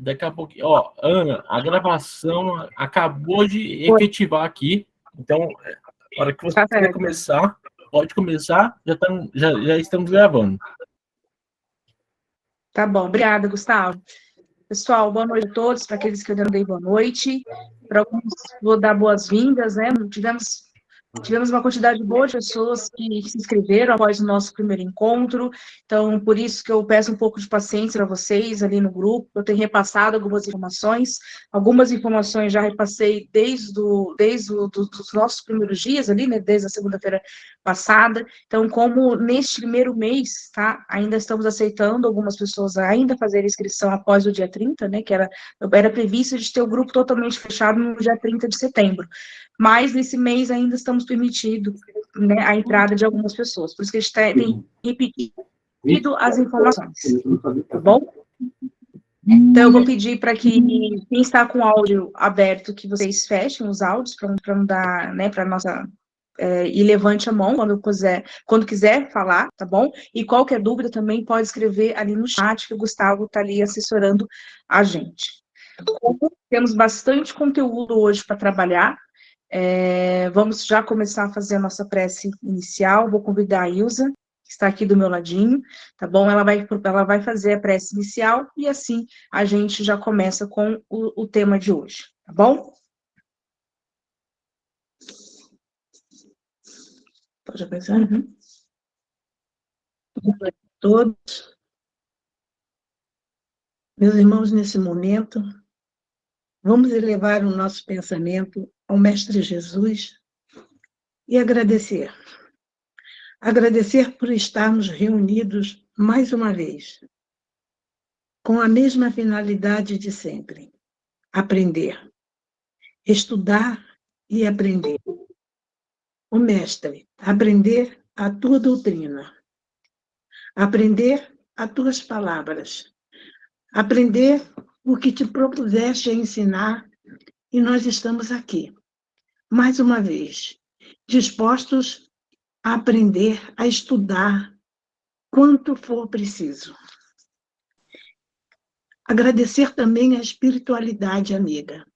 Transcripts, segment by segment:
Daqui a pouco, ó, Ana, a gravação acabou de efetivar aqui, então, na hora que você quiser começar, pode começar, já estamos gravando. Tá bom, obrigada, Gustavo. Pessoal, boa noite a todos, para aqueles que eu não dei boa noite, para alguns vou dar boas-vindas, né? Tivemos uma quantidade boa de pessoas que se inscreveram após o nosso primeiro encontro, então, por isso que eu peço um pouco de paciência para vocês ali no grupo. Eu tenho repassado algumas informações já repassei desde os nossos primeiros dias ali, né, desde a segunda-feira passada. Então, como neste primeiro mês, tá, ainda estamos aceitando algumas pessoas a ainda fazer a inscrição após o dia 30, né, que era previsto de ter o grupo totalmente fechado no dia 30 de setembro. Mas nesse mês ainda estamos permitindo, né, a entrada de algumas pessoas. Por isso que a gente tem repetido as informações, tá bom? Então, eu vou pedir para que quem está com o áudio aberto, que vocês fechem os áudios, para não dar, né, para nossa... e levante a mão quando quiser falar, tá bom? E qualquer dúvida também pode escrever ali no chat, que o Gustavo está ali assessorando a gente. Temos bastante conteúdo hoje para trabalhar. Vamos já começar a fazer a nossa prece inicial. Vou convidar a Ilza, que está aqui do meu ladinho, tá bom? Ela vai fazer a prece inicial e assim a gente já começa com o tema de hoje, tá bom? Pode começar? Boa noite a todos. Meus irmãos, nesse momento, vamos elevar o nosso pensamento ao Mestre Jesus e agradecer. Agradecer por estarmos reunidos mais uma vez, com a mesma finalidade de sempre: aprender, estudar e aprender. O Mestre, aprender a tua doutrina, aprender as tuas palavras, aprender o que te propuseste a ensinar, e nós estamos aqui, mais uma vez, dispostos a aprender, a estudar, quanto for preciso. Agradecer também a espiritualidade amiga,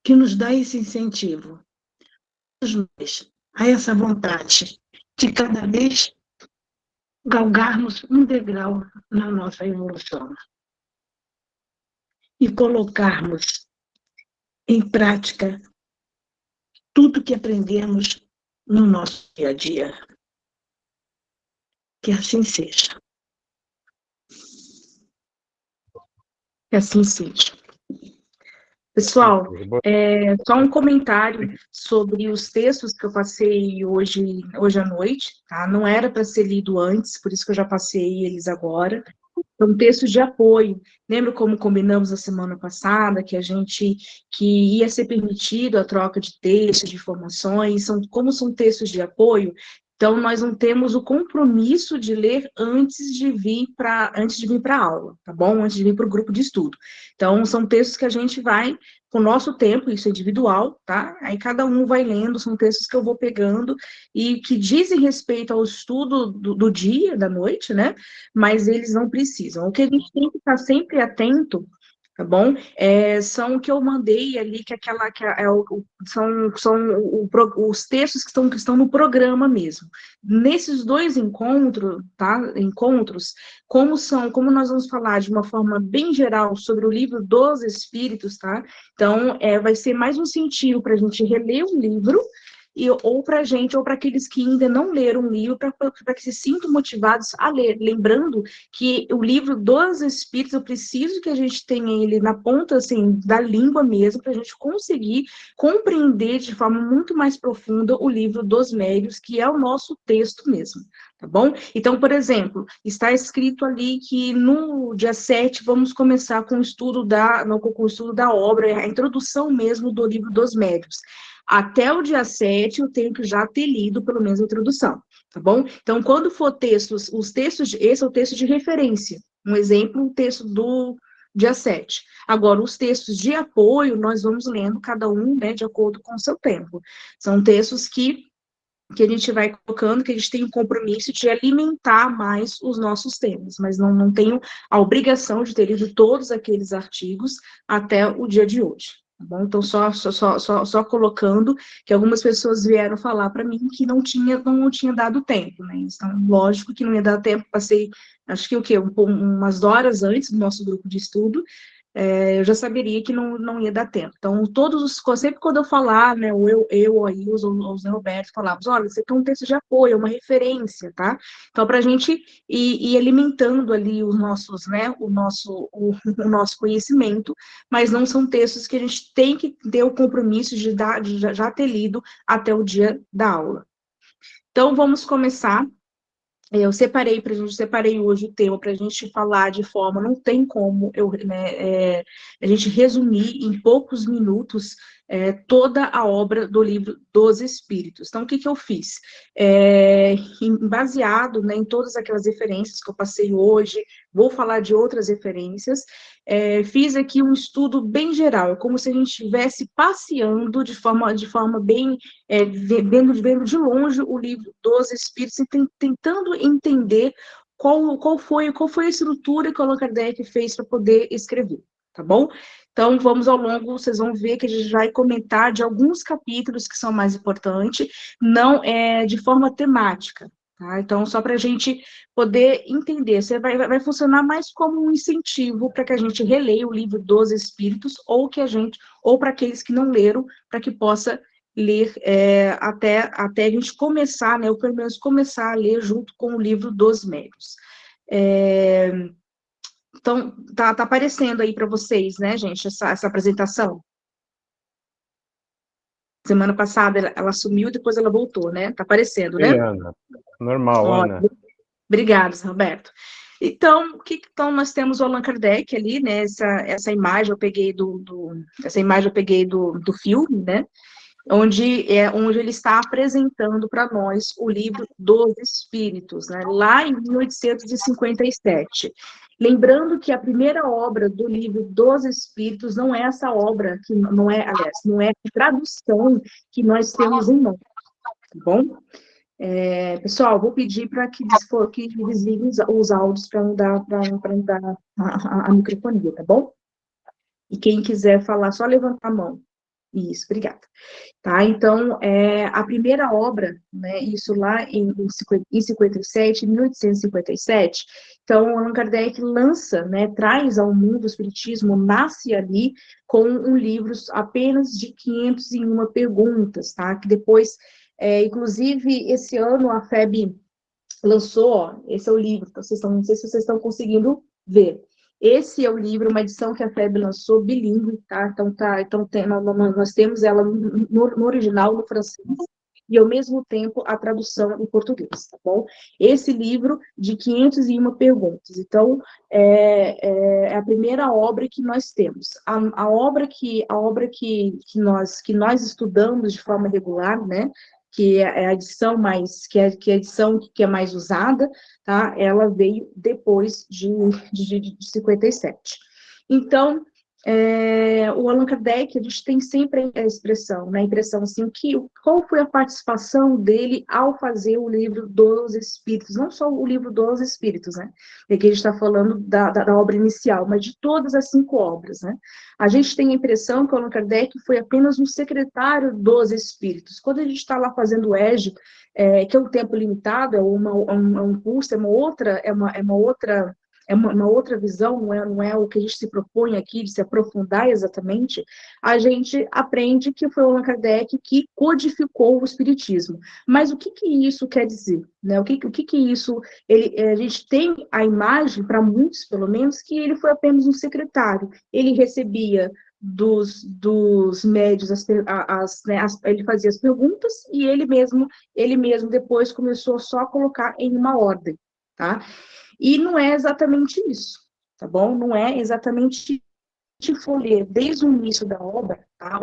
que nos dá esse incentivo, a essa vontade de cada vez galgarmos um degrau na nossa evolução e colocarmos em prática tudo que aprendemos no nosso dia a dia. Que assim seja. Que assim seja. Pessoal, só um comentário sobre os textos que eu passei hoje à noite, tá? Não era para ser lido antes, por isso que eu já passei eles agora. São textos de apoio. Lembra como combinamos a semana passada, que ia ser permitido a troca de textos, de informações, como são textos de apoio, então nós não temos o compromisso de ler antes de vir para a aula, tá bom? Antes de vir para o grupo de estudo. Então, são textos que a gente vai, com o nosso tempo, isso é individual, tá? Aí cada um vai lendo, são textos que eu vou pegando e que dizem respeito ao estudo do dia, da noite, né? Mas eles não precisam. O que a gente tem que estar sempre atento, tá bom? São o que eu mandei ali, os textos que estão no programa mesmo. Nesses dois encontros, tá? Como nós vamos falar de uma forma bem geral sobre o livro dos Espíritos, tá? Então, vai ser mais um incentivo para a gente reler o livro, ou para a gente, ou para aqueles que ainda não leram o livro, para que se sintam motivados a ler. Lembrando que o livro dos Espíritos, eu preciso que a gente tenha ele na ponta, assim, da língua mesmo, para a gente conseguir compreender de forma muito mais profunda o livro dos Médiuns, que é o nosso texto mesmo, tá bom? Então, por exemplo, está escrito ali que no dia 7 vamos começar com o estudo da obra, a introdução mesmo do livro dos Médiuns. Até o dia 7, eu tenho que já ter lido pelo menos a introdução, tá bom? Então, quando for esse é o texto de referência. Um exemplo, o texto do dia 7. Agora, os textos de apoio, nós vamos lendo cada um, né, de acordo com o seu tempo. São textos que que a gente vai colocando, que a gente tem o compromisso de alimentar mais os nossos temas, mas não tenho a obrigação de ter lido todos aqueles artigos até o dia de hoje. Tá bom? Então, só colocando que algumas pessoas vieram falar para mim que não tinha dado tempo, né? Então, lógico que não ia dar tempo, passei, acho que o quê? Umas horas antes do nosso grupo de estudo, eu já saberia que não ia dar tempo. Então, sempre quando eu falar, né, ou a Ilza, ou o Zé Roberto, falávamos, olha, isso aqui é um texto de apoio, é uma referência, tá? Então, para a gente ir alimentando ali os nossos, né, o nosso conhecimento, mas não são textos que a gente tem que ter o compromisso de já ter lido até o dia da aula. Então, vamos começar. Eu separei hoje o tema para a gente falar de forma, não tem como a gente resumir em poucos minutos toda a obra do livro dos Espíritos. Então, o que eu fiz? Baseado, né, em todas aquelas referências que eu passei hoje, vou falar de outras referências, fiz aqui um estudo bem geral, é como se a gente estivesse passeando de forma bem, vendo de longe o livro dos Espíritos e tentando entender qual foi a estrutura que o Allan Kardec fez para poder escrever, tá bom? Então, vamos ao longo, vocês vão ver que a gente vai comentar de alguns capítulos que são mais importantes, não de forma temática, tá? Então, só para a gente poder entender, vai funcionar mais como um incentivo para que a gente releia o livro dos Espíritos, ou para aqueles que não leram, para que possa ler até a gente começar, né, ou pelo menos começar a ler junto com o livro dos Médiuns. Então, tá aparecendo aí para vocês, né, gente, essa apresentação? Semana passada ela sumiu, depois ela voltou, né? Tá aparecendo, né? Oi, Ana. Normal, Ana. Obrigada, Roberto. Então, nós temos o Allan Kardec ali, né? Essa imagem eu peguei do filme, né? Onde ele está apresentando para nós o livro dos Espíritos, né? Lá em 1857. Lembrando que a primeira obra do livro dos Espíritos não é essa obra, que não é a tradução que nós temos em mão, tá bom? Pessoal, vou pedir para que desliguem os áudios para não dar a microfonia, tá bom? E quem quiser falar, só levantar a mão. Isso, obrigada. Tá, então, a primeira obra, né, isso lá em 57, 1857, então, Allan Kardec lança, né, traz ao mundo o Espiritismo, nasce ali com um livro apenas de 501 perguntas, tá, que depois, inclusive, esse ano a FEB lançou, ó, esse é o livro, não sei se vocês estão conseguindo ver. Esse é o livro, uma edição que a FEB lançou, bilíngue, tá? Então nós temos ela no original, no francês, e ao mesmo tempo a tradução em português, tá bom? Esse livro de 501 perguntas. Então, é a primeira obra que nós temos. A obra que nós estudamos de forma regular, né? Que é a edição que é a edição que é mais usada, tá? Ela veio depois de 57. Então, o Allan Kardec, a gente tem sempre a expressão, né, a impressão, assim, qual foi a participação dele ao fazer o livro dos Espíritos, não só o livro dos Espíritos, né, aqui a gente está falando da obra inicial, mas de todas as 5 obras, né. A gente tem a impressão que o Allan Kardec foi apenas um secretário dos Espíritos. Quando a gente está lá fazendo o EJI, que é um tempo limitado, é um curso, é uma outra visão, não é o que a gente se propõe aqui, de se aprofundar exatamente, a gente aprende que foi o Allan Kardec que codificou o Espiritismo. Mas o que isso quer dizer? Né? O que isso... a gente tem a imagem, para muitos pelo menos, que ele foi apenas um secretário. Ele recebia dos médios, ele fazia as perguntas e ele mesmo depois começou só a colocar em uma ordem, tá? E não é exatamente isso, tá bom? Não é exatamente se for ler desde o início da obra, tá?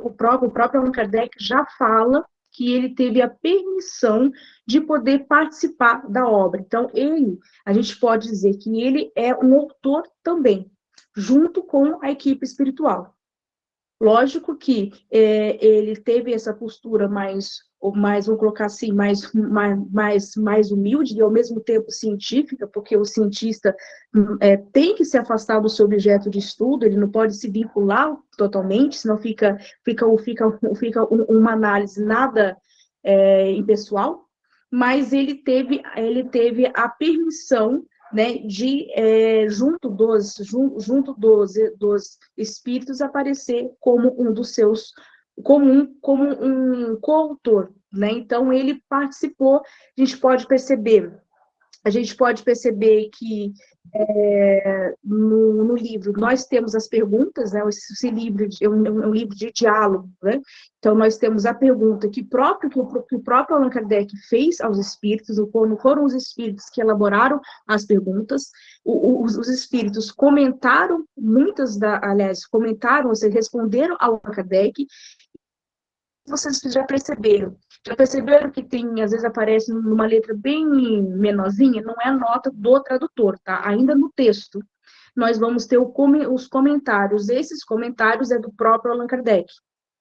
O próprio Allan Kardec já fala que ele teve a permissão de poder participar da obra. Então, a gente pode dizer que ele é um autor também, junto com a equipe espiritual. Lógico que ele teve essa postura mais ou mais, vou colocar assim, mais humilde e ao mesmo tempo científica, porque o cientista tem que se afastar do seu objeto de estudo, ele não pode se vincular totalmente, senão fica uma análise nada impessoal, mas ele teve a permissão, né, de, junto dos espíritos, aparecer como um dos seus, como um coautor, né? Então, ele participou, a gente pode perceber que no livro nós temos as perguntas, né? Esse livro é um livro de diálogo, né? Então nós temos a pergunta que o próprio Allan Kardec fez aos espíritos, não foram os espíritos que elaboraram as perguntas, os espíritos comentaram, comentaram, ou seja, responderam ao Allan Kardec. Vocês já perceberam que tem, às vezes aparece numa letra bem menorzinha, não é a nota do tradutor, tá? Ainda no texto, nós vamos ter os comentários. Esses comentários é do próprio Allan Kardec,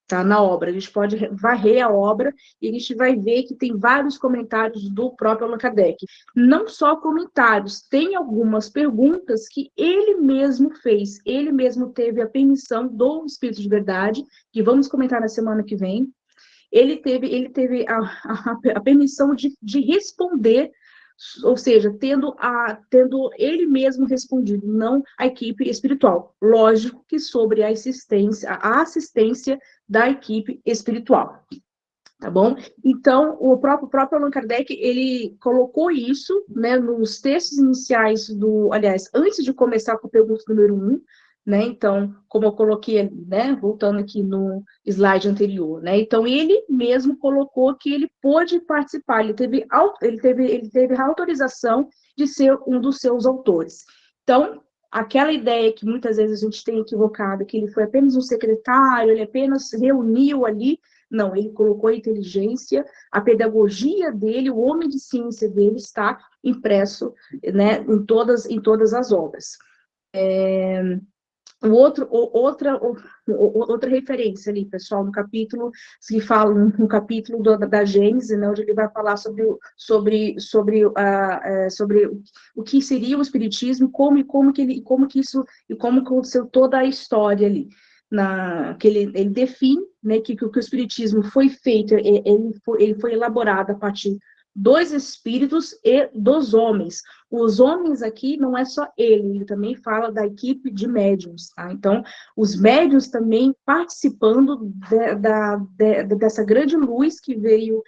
tá? Na obra. A gente pode varrer a obra e a gente vai ver que tem vários comentários do próprio Allan Kardec. Não só comentários, tem algumas perguntas que ele mesmo fez. Ele mesmo teve a permissão do Espírito de Verdade, que vamos comentar na semana que vem. Ele teve a permissão de responder, ou seja, tendo ele mesmo respondido, não a equipe espiritual. Lógico que sobre a assistência da equipe espiritual. Tá bom? Então, o próprio Allan Kardec, ele colocou isso, né, nos textos iniciais aliás, antes de começar com a pergunta número 1, né? Então, como eu coloquei, né, voltando aqui no slide anterior, né? Então, ele mesmo colocou que ele pôde participar, ele teve a autorização de ser um dos seus autores. Então, aquela ideia que muitas vezes a gente tem equivocado, que ele foi apenas um secretário, ele apenas reuniu ali, não, ele colocou a inteligência, a pedagogia dele, o homem de ciência dele está impresso, né, em todas as obras. Outra referência ali, pessoal, no capítulo, se fala no capítulo da Gênesis, né, onde ele vai falar sobre o que seria o espiritismo, como aconteceu toda a história ali. Que ele define, né, que o espiritismo foi feito, ele foi elaborado a partir dos espíritos e dos homens. Os homens aqui não é só ele também fala da equipe de médiuns, tá? Então, os médiuns também participando dessa grande luz que veio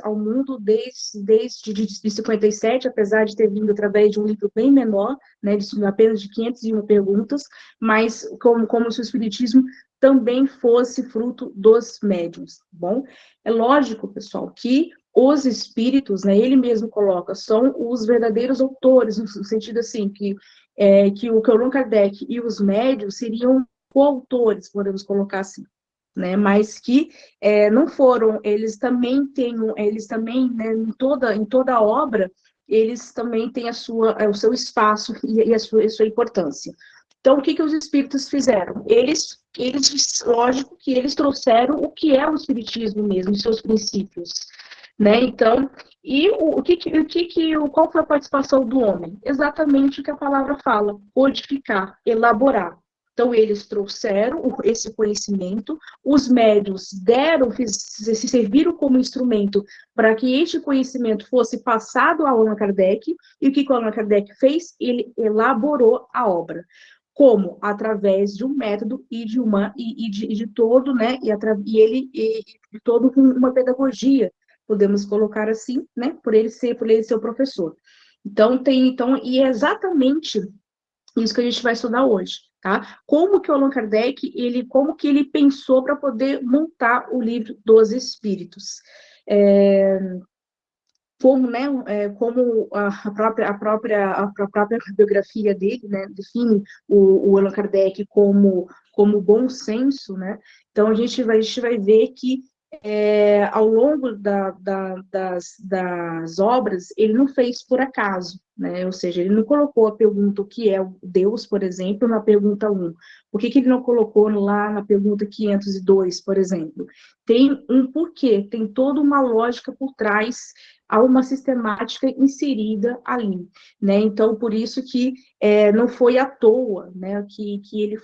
ao mundo desde 57, apesar de ter vindo através de um livro bem menor, né, apenas de 501 perguntas, mas como se o espiritismo também fosse fruto dos médiuns, tá bom? É lógico, pessoal, que os espíritos, né, ele mesmo coloca, são os verdadeiros autores, no sentido assim, que o Allan Kardec e os médiuns seriam coautores, podemos colocar assim, né, mas que não foram, eles também, né, em toda a obra, eles também têm o seu espaço e a sua importância. Então, o que os espíritos fizeram? Eles, lógico que eles trouxeram o que é o espiritismo mesmo, os seus princípios, né? Então, e qual foi a participação do homem? Exatamente o que a palavra fala, codificar, elaborar. Então, eles trouxeram esse conhecimento, os médiuns se serviram como instrumento para que este conhecimento fosse passado ao Allan Kardec, e o que o Allan Kardec fez? Ele elaborou a obra. Como? Através de um método e de todo, né? De toda uma pedagogia, podemos colocar assim, né? Por ele ser o professor. Então, e é exatamente isso que a gente vai estudar hoje, tá? Como que o Allan Kardec, como que ele pensou para poder montar o livro dos Espíritos. Como a própria biografia dele, né, define o Allan Kardec como bom senso, né? Então a gente vai ver que ao longo das obras, ele não fez por acaso, né? Ou seja, ele não colocou a pergunta o que é Deus, por exemplo, na pergunta 1. Por que ele não colocou lá na pergunta 502, por exemplo? Tem um porquê, tem toda uma lógica por trás, há uma sistemática inserida ali, né? Então, por isso que não foi à toa, né, que ele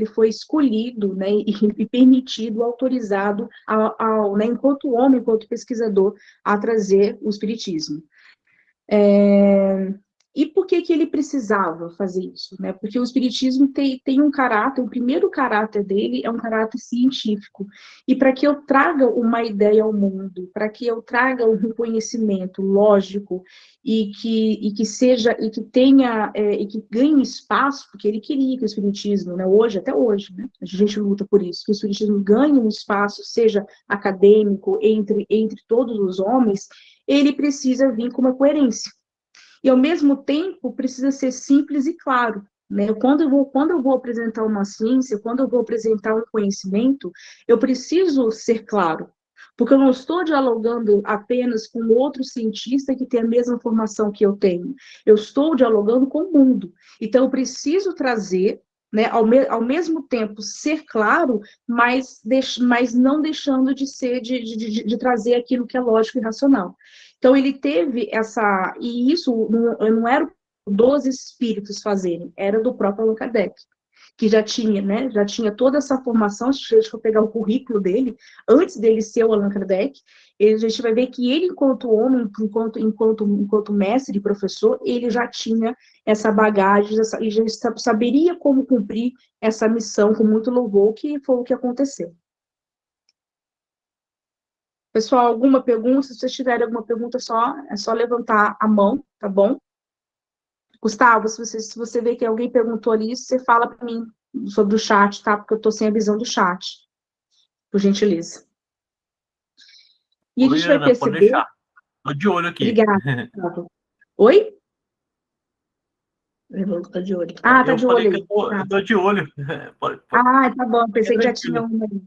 foi escolhido, né, e permitido, autorizado, né, enquanto homem, enquanto pesquisador, a trazer o espiritismo. E por que ele precisava fazer isso? Né? Porque o espiritismo tem um caráter, o primeiro caráter dele é um caráter científico. E para que eu traga uma ideia ao mundo, para que eu traga um conhecimento lógico e que seja, e que tenha, e que ganhe espaço, porque ele queria que o espiritismo, né, hoje, até hoje, né, a gente luta por isso, que o espiritismo ganhe um espaço, seja acadêmico, entre todos os homens, ele precisa vir com uma coerência. E, ao mesmo tempo, precisa ser simples e claro. Né? Quando eu vou apresentar uma ciência, quando eu vou apresentar um conhecimento, eu preciso ser claro. Porque eu não estou dialogando apenas com outro cientista que tem a mesma formação que eu tenho. Eu estou dialogando com o mundo. Então, eu preciso trazer, né, ao mesmo tempo, ser claro, mas não deixando de trazer aquilo que é lógico e racional. Então, ele teve essa... E isso não era dos espíritos fazerem, era do próprio Allan Kardec, que já tinha, né, já tinha toda essa formação. Se a gente for pegar o currículo dele, antes dele ser o Allan Kardec, a gente vai ver que ele, enquanto homem, enquanto mestre e professor, ele já tinha essa bagagem, e já saberia como cumprir essa missão com muito louvor, que foi o que aconteceu. Pessoal, alguma pergunta? Se vocês tiverem alguma pergunta, é só levantar a mão, tá bom? Gustavo, se você vê que alguém perguntou ali, você fala para mim sobre o chat, tá? Porque eu estou sem a visão do chat, por gentileza. E a gente vai perceber... Pode deixar. Tô de olho aqui. Obrigada. Oi? Tô de olho. Ah, tá de olho aí. Eu tô de olho. Ah, tá bom. Pensei que já tinha uma aí.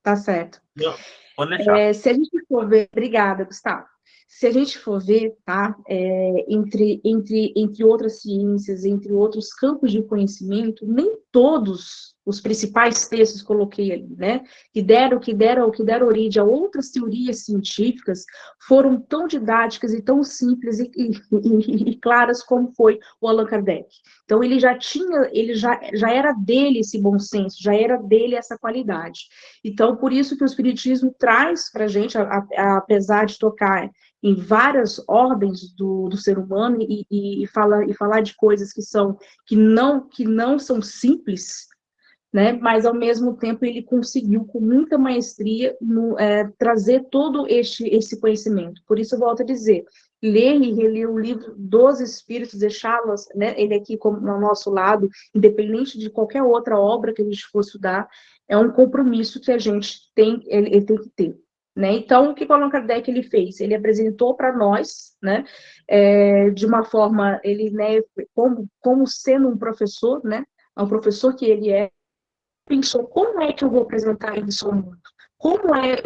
Tá certo. Não, pode deixar. Se a gente for ver... Obrigada, Gustavo. Se a gente for ver, tá, entre outras ciências, entre outros campos de conhecimento, nem todos os principais textos coloquei ali, né, que deram origem a outras teorias científicas, foram tão didáticas e tão simples e claras como foi o Allan Kardec. Então, ele já era dele esse bom senso, já era dele essa qualidade. Então, por isso que o Espiritismo traz para a gente, apesar de tocar em várias ordens do ser humano e falar de coisas que não são simples, né? Mas, ao mesmo tempo, ele conseguiu, com muita maestria, trazer todo esse conhecimento. Por isso, eu volto a dizer, ler e reler o livro dos Espíritos, deixá-los, né, ele aqui como ao nosso lado, independente de qualquer outra obra que a gente for estudar, é um compromisso que a gente ele tem que ter. Né? Então, o que o Allan Kardec ele fez? Ele apresentou para nós, né, de uma forma, ele, né, como sendo um professor, né, um professor que ele pensou, como é que eu vou apresentar isso ao mundo? Como né,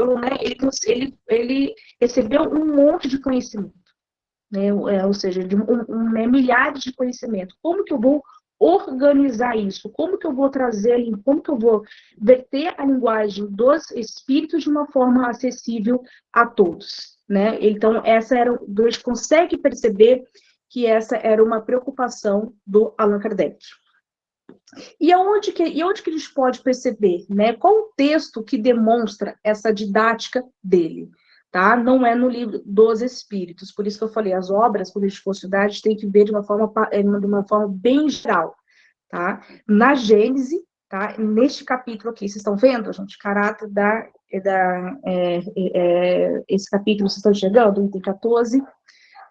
ele recebeu um monte de conhecimento, né, ou seja, milhares de conhecimento. Como que eu vou organizar isso? Como que eu vou trazer, como que eu vou verter a linguagem dos espíritos de uma forma acessível a todos, né? Então, a gente consegue perceber que essa era uma preocupação do Allan Kardec. E onde que a gente pode perceber, né? Qual o texto que demonstra essa didática dele? Tá? Não é no livro dos Espíritos, por isso que eu falei, as obras, quando a gente for estudar, a gente tem que ver de uma forma bem geral, tá? Na Gênese, tá? Neste capítulo aqui, vocês estão vendo, gente? Caráter esse capítulo, vocês estão enxergando? Item 14,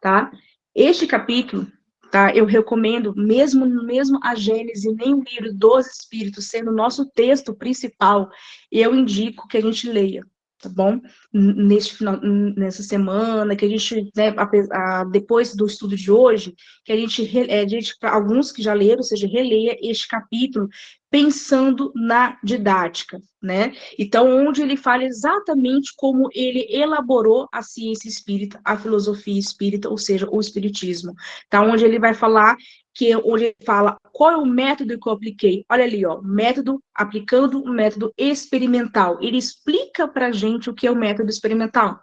tá? Este capítulo, tá? Eu recomendo, mesmo a Gênese, nem o livro dos Espíritos, sendo o nosso texto principal, eu indico que a gente leia, tá bom? Nessa semana, que a gente, né, depois do estudo de hoje, que a gente, alguns que já leram, ou seja, releia este capítulo, pensando na didática, né? Então, onde ele fala exatamente como ele elaborou a ciência espírita, a filosofia espírita, ou seja, o espiritismo. Tá? Onde ele vai falar onde ele fala qual é o método que eu apliquei. Olha ali, ó, método, aplicando o método experimental. Ele explica para a gente o que é o método experimental.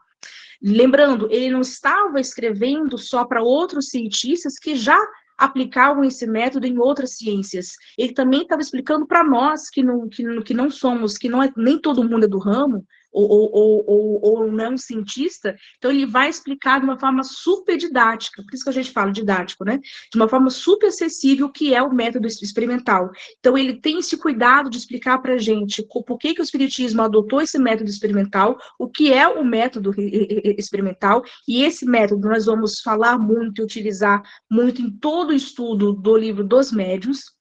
Lembrando, ele não estava escrevendo só para outros cientistas que já aplicavam esse método em outras ciências. Ele também estava explicando para nós que não somos, que não é, nem todo mundo é do ramo, ou não é um cientista, então ele vai explicar de uma forma super didática, por isso que a gente fala didático, né? De uma forma super acessível o que é o método experimental. Então ele tem esse cuidado de explicar para a gente por que o Espiritismo adotou esse método experimental, o que é o método experimental, e esse método nós vamos falar muito e utilizar muito em todo o estudo do livro dos médiuns,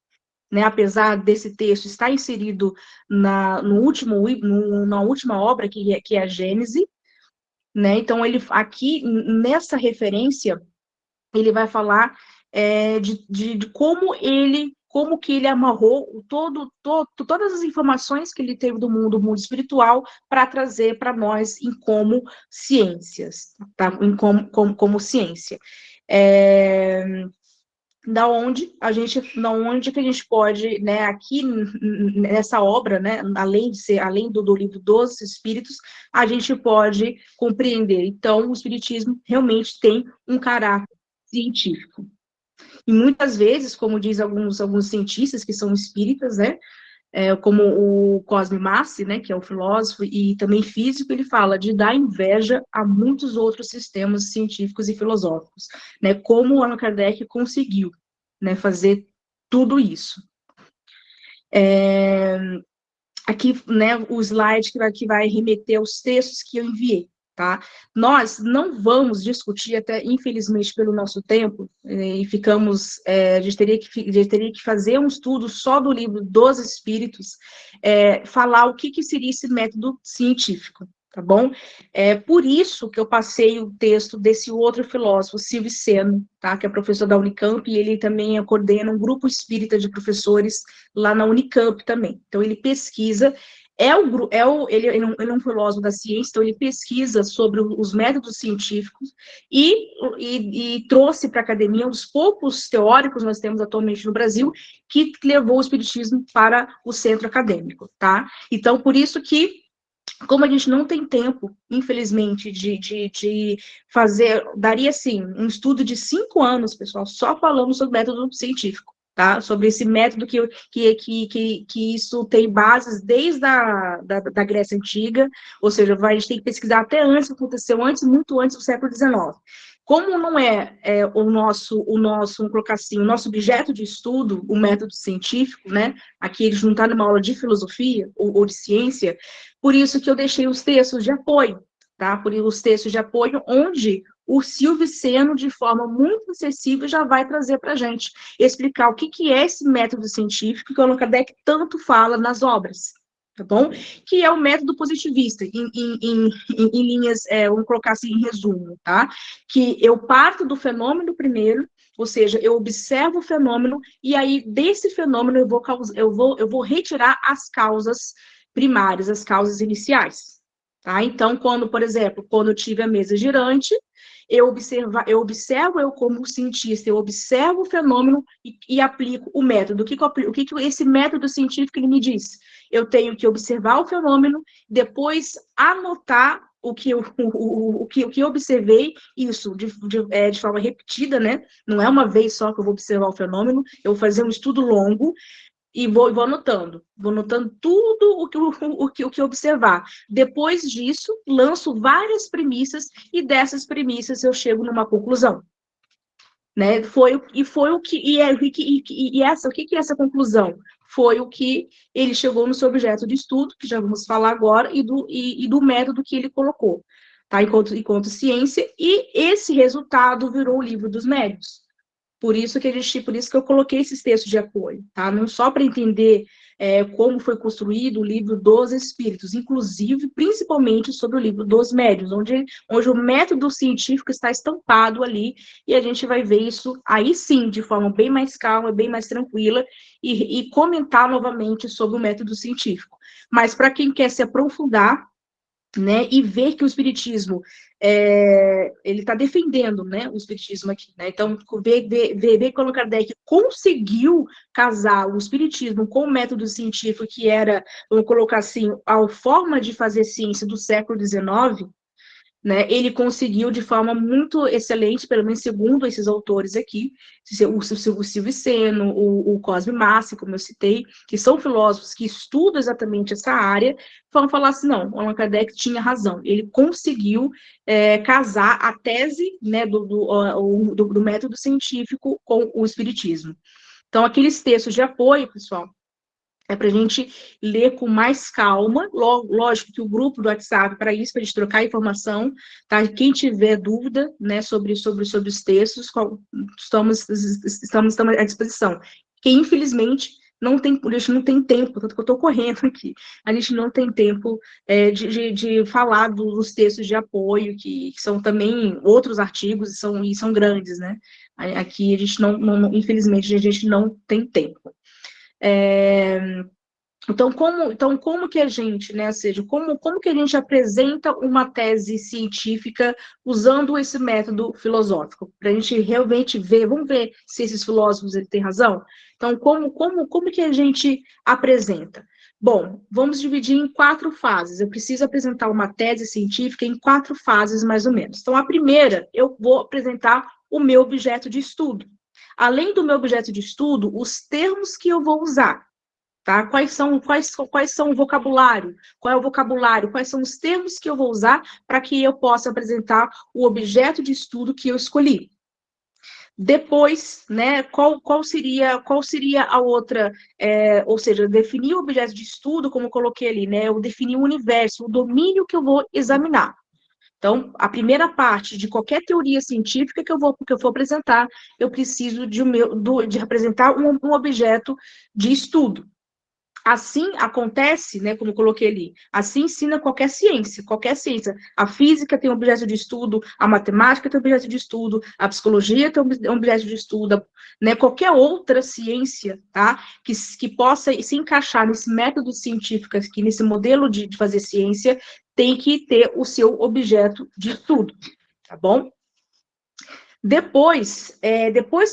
né, apesar desse texto estar inserido na última obra, que é a Gênese, né, então ele aqui, nessa referência, ele vai falar de como que ele amarrou todas as informações que ele teve do mundo espiritual para trazer para nós em como ciências, tá? Como ciência. Da onde que a gente pode, né, aqui nessa obra, né, além do livro dos Espíritos, a gente pode compreender. Então, o Espiritismo realmente tem um caráter científico. E muitas vezes, como diz alguns cientistas que são espíritas, né, como o Cosme Massi, né, que é um filósofo e também físico, ele fala de dar inveja a muitos outros sistemas científicos e filosóficos, né, como o Allan Kardec conseguiu, né, fazer tudo isso. Aqui, né, o slide que vai remeter aos textos que eu enviei. Tá? Nós não vamos discutir, até infelizmente pelo nosso tempo, e ficamos, a gente teria que fazer um estudo só do livro dos Espíritos, falar o que seria esse método científico, tá bom? Por isso que eu passei o texto desse outro filósofo, Silvio Seno, tá? Que é professor da Unicamp, e ele também coordena um grupo espírita de professores lá na Unicamp também. Então, ele pesquisa. Ele é um filósofo da ciência, então ele pesquisa sobre os métodos científicos e trouxe para a academia os poucos teóricos nós temos atualmente no Brasil que levou o espiritismo para o centro acadêmico, tá? Então, por isso que, como a gente não tem tempo, infelizmente, de fazer, daria, sim, um estudo de 5 anos, pessoal, só falamos sobre método científico. Tá? Sobre esse método que isso tem bases desde da Grécia Antiga, ou seja, a gente tem que pesquisar até antes, aconteceu muito antes do século XIX. Como não o nosso, vamos colocar assim, o nosso objeto de estudo, o método científico, né? Aqui eles não estão numa aula de filosofia ou de ciência, por isso que eu deixei os textos de apoio, tá? Por os textos de apoio, onde o Silvio Seno, de forma muito acessível, já vai trazer para a gente, explicar o que é esse método científico que o Allan Kardec tanto fala nas obras, tá bom? Que é o método positivista, em linhas, vamos colocar assim, em resumo, tá? Que eu parto do fenômeno primeiro, ou seja, eu observo o fenômeno, e aí, desse fenômeno, eu vou retirar as causas primárias, as causas iniciais, tá? Então, por exemplo, quando eu tive a mesa girante, eu observo como cientista, eu observo o fenômeno e aplico o método. O que esse método científico ele me diz? Eu tenho que observar o fenômeno, depois anotar o que eu observei, isso de forma repetida, né? Não é uma vez só que eu vou observar o fenômeno, eu vou fazer um estudo longo, e vou anotando tudo o que observar. Depois disso, lanço várias premissas, e dessas premissas eu chego numa conclusão. Né? O que é essa conclusão? Foi o que ele chegou no seu objeto de estudo, que já vamos falar agora, e do método que ele colocou, tá? enquanto ciência, e esse resultado virou o livro dos médiuns. Por isso que eu coloquei esses textos de apoio, tá? Não só para entender como foi construído o livro dos Espíritos, inclusive, principalmente sobre o livro dos Médiuns, onde o método científico está estampado ali, e a gente vai ver isso aí sim, de forma bem mais calma, bem mais tranquila, e comentar novamente sobre o método científico. Mas para quem quer se aprofundar, né, e ver que o espiritismo ele está defendendo, né, o espiritismo aqui, né? Então ver que o Allan Kardec conseguiu casar o espiritismo com o método científico que era, vamos colocar assim, a forma de fazer ciência do século XIX, né, ele conseguiu de forma muito excelente, pelo menos segundo esses autores aqui, o Silvio Seno, o Cosme Massi, como eu citei, que são filósofos que estudam exatamente essa área, vão falar assim, não, o Allan Kardec tinha razão, ele conseguiu casar a tese, né, do método científico com o espiritismo. Então, aqueles textos de apoio, pessoal, é para a gente ler com mais calma, lógico que o grupo do WhatsApp para isso, para a gente trocar informação, tá? Quem tiver dúvida, né, sobre os textos, estamos à disposição. Quem, infelizmente, a gente não tem tempo, tanto que eu estou correndo aqui, a gente não tem tempo de falar dos textos de apoio, que são também outros artigos e são grandes, né? Aqui a gente infelizmente, a gente não tem tempo. Então, como que a gente, né, ou seja, como que a gente apresenta uma tese científica usando esse método filosófico? Para a gente realmente ver, vamos ver se esses filósofos têm razão? Então, como que a gente apresenta? Bom, vamos dividir em 4 fases. Eu preciso apresentar uma tese científica em 4 fases, mais ou menos. Então, a primeira, eu vou apresentar o meu objeto de estudo. Além do meu objeto de estudo, os termos que eu vou usar. Tá? Quais são o vocabulário? Qual é o vocabulário? Quais são os termos que eu vou usar para que eu possa apresentar o objeto de estudo que eu escolhi? Depois, né, qual seria a outra, ou seja, definir o objeto de estudo, como eu coloquei ali, né, eu definir o universo, o domínio que eu vou examinar. Então, a primeira parte de qualquer teoria científica que eu for apresentar, eu preciso de apresentar um objeto de estudo. Assim acontece, né, como eu coloquei ali, assim ensina qualquer ciência. A física tem um objeto de estudo, a matemática tem um objeto de estudo, a psicologia tem um objeto de estudo, né, qualquer outra ciência, tá, que possa se encaixar nesse método científico, aqui, nesse modelo de fazer ciência, tem que ter o seu objeto de estudo, tá bom? Depois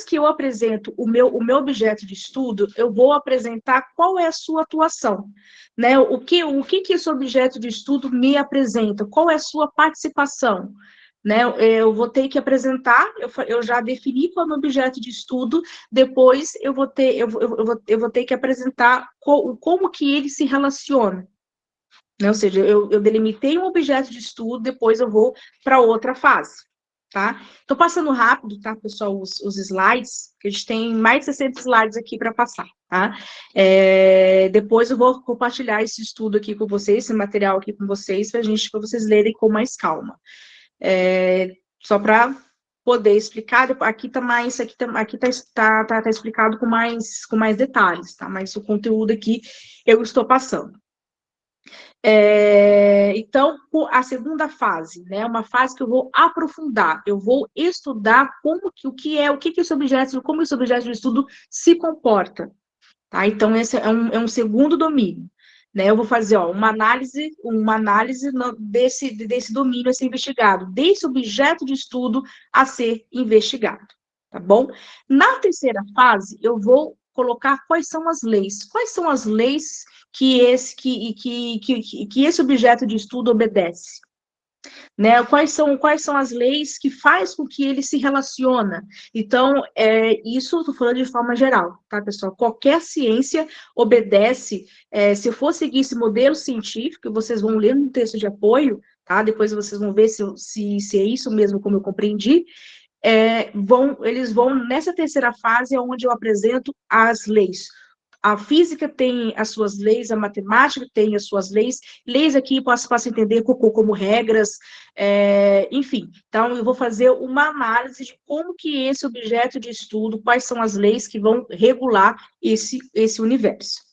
que eu apresento o meu objeto de estudo, eu vou apresentar qual é a sua atuação, né? O que esse objeto de estudo me apresenta? Qual é a sua participação? Né? Eu vou ter que apresentar, eu já defini qual é o meu objeto de estudo, depois eu vou ter que apresentar como que ele se relaciona. Né? Ou seja, eu delimitei um objeto de estudo, depois eu vou para outra fase. Tá? Estou passando rápido, tá, pessoal, os slides, que a gente tem mais de 60 slides aqui para passar, tá? Depois eu vou compartilhar esse estudo aqui com vocês, esse material aqui com vocês, para vocês lerem com mais calma. Só para poder explicar, aqui tá explicado com mais detalhes, tá? Mas o conteúdo aqui eu estou passando. Então, a segunda fase, né, uma fase que eu vou aprofundar, eu vou estudar como que esse objeto, como esse objeto de estudo se comporta, tá? Então, esse é um segundo domínio, né? Eu vou fazer, uma análise desse domínio a ser investigado, desse objeto de estudo a ser investigado, tá bom? Na terceira fase, eu vou colocar quais são as leis que esse objeto de estudo obedece, né? Quais são as leis que faz com que ele se relaciona? Então, isso eu estou falando de forma geral, tá, pessoal? Qualquer ciência obedece, se eu for seguir esse modelo científico, vocês vão ler no texto de apoio, tá? Depois vocês vão ver se é isso mesmo como eu compreendi. Eles vão nessa terceira fase, onde eu apresento as leis. A física tem as suas leis, a matemática tem as suas leis. Leis aqui posso entender como regras, enfim. Então, eu vou fazer uma análise de como que esse objeto de estudo, quais são as leis que vão regular esse universo.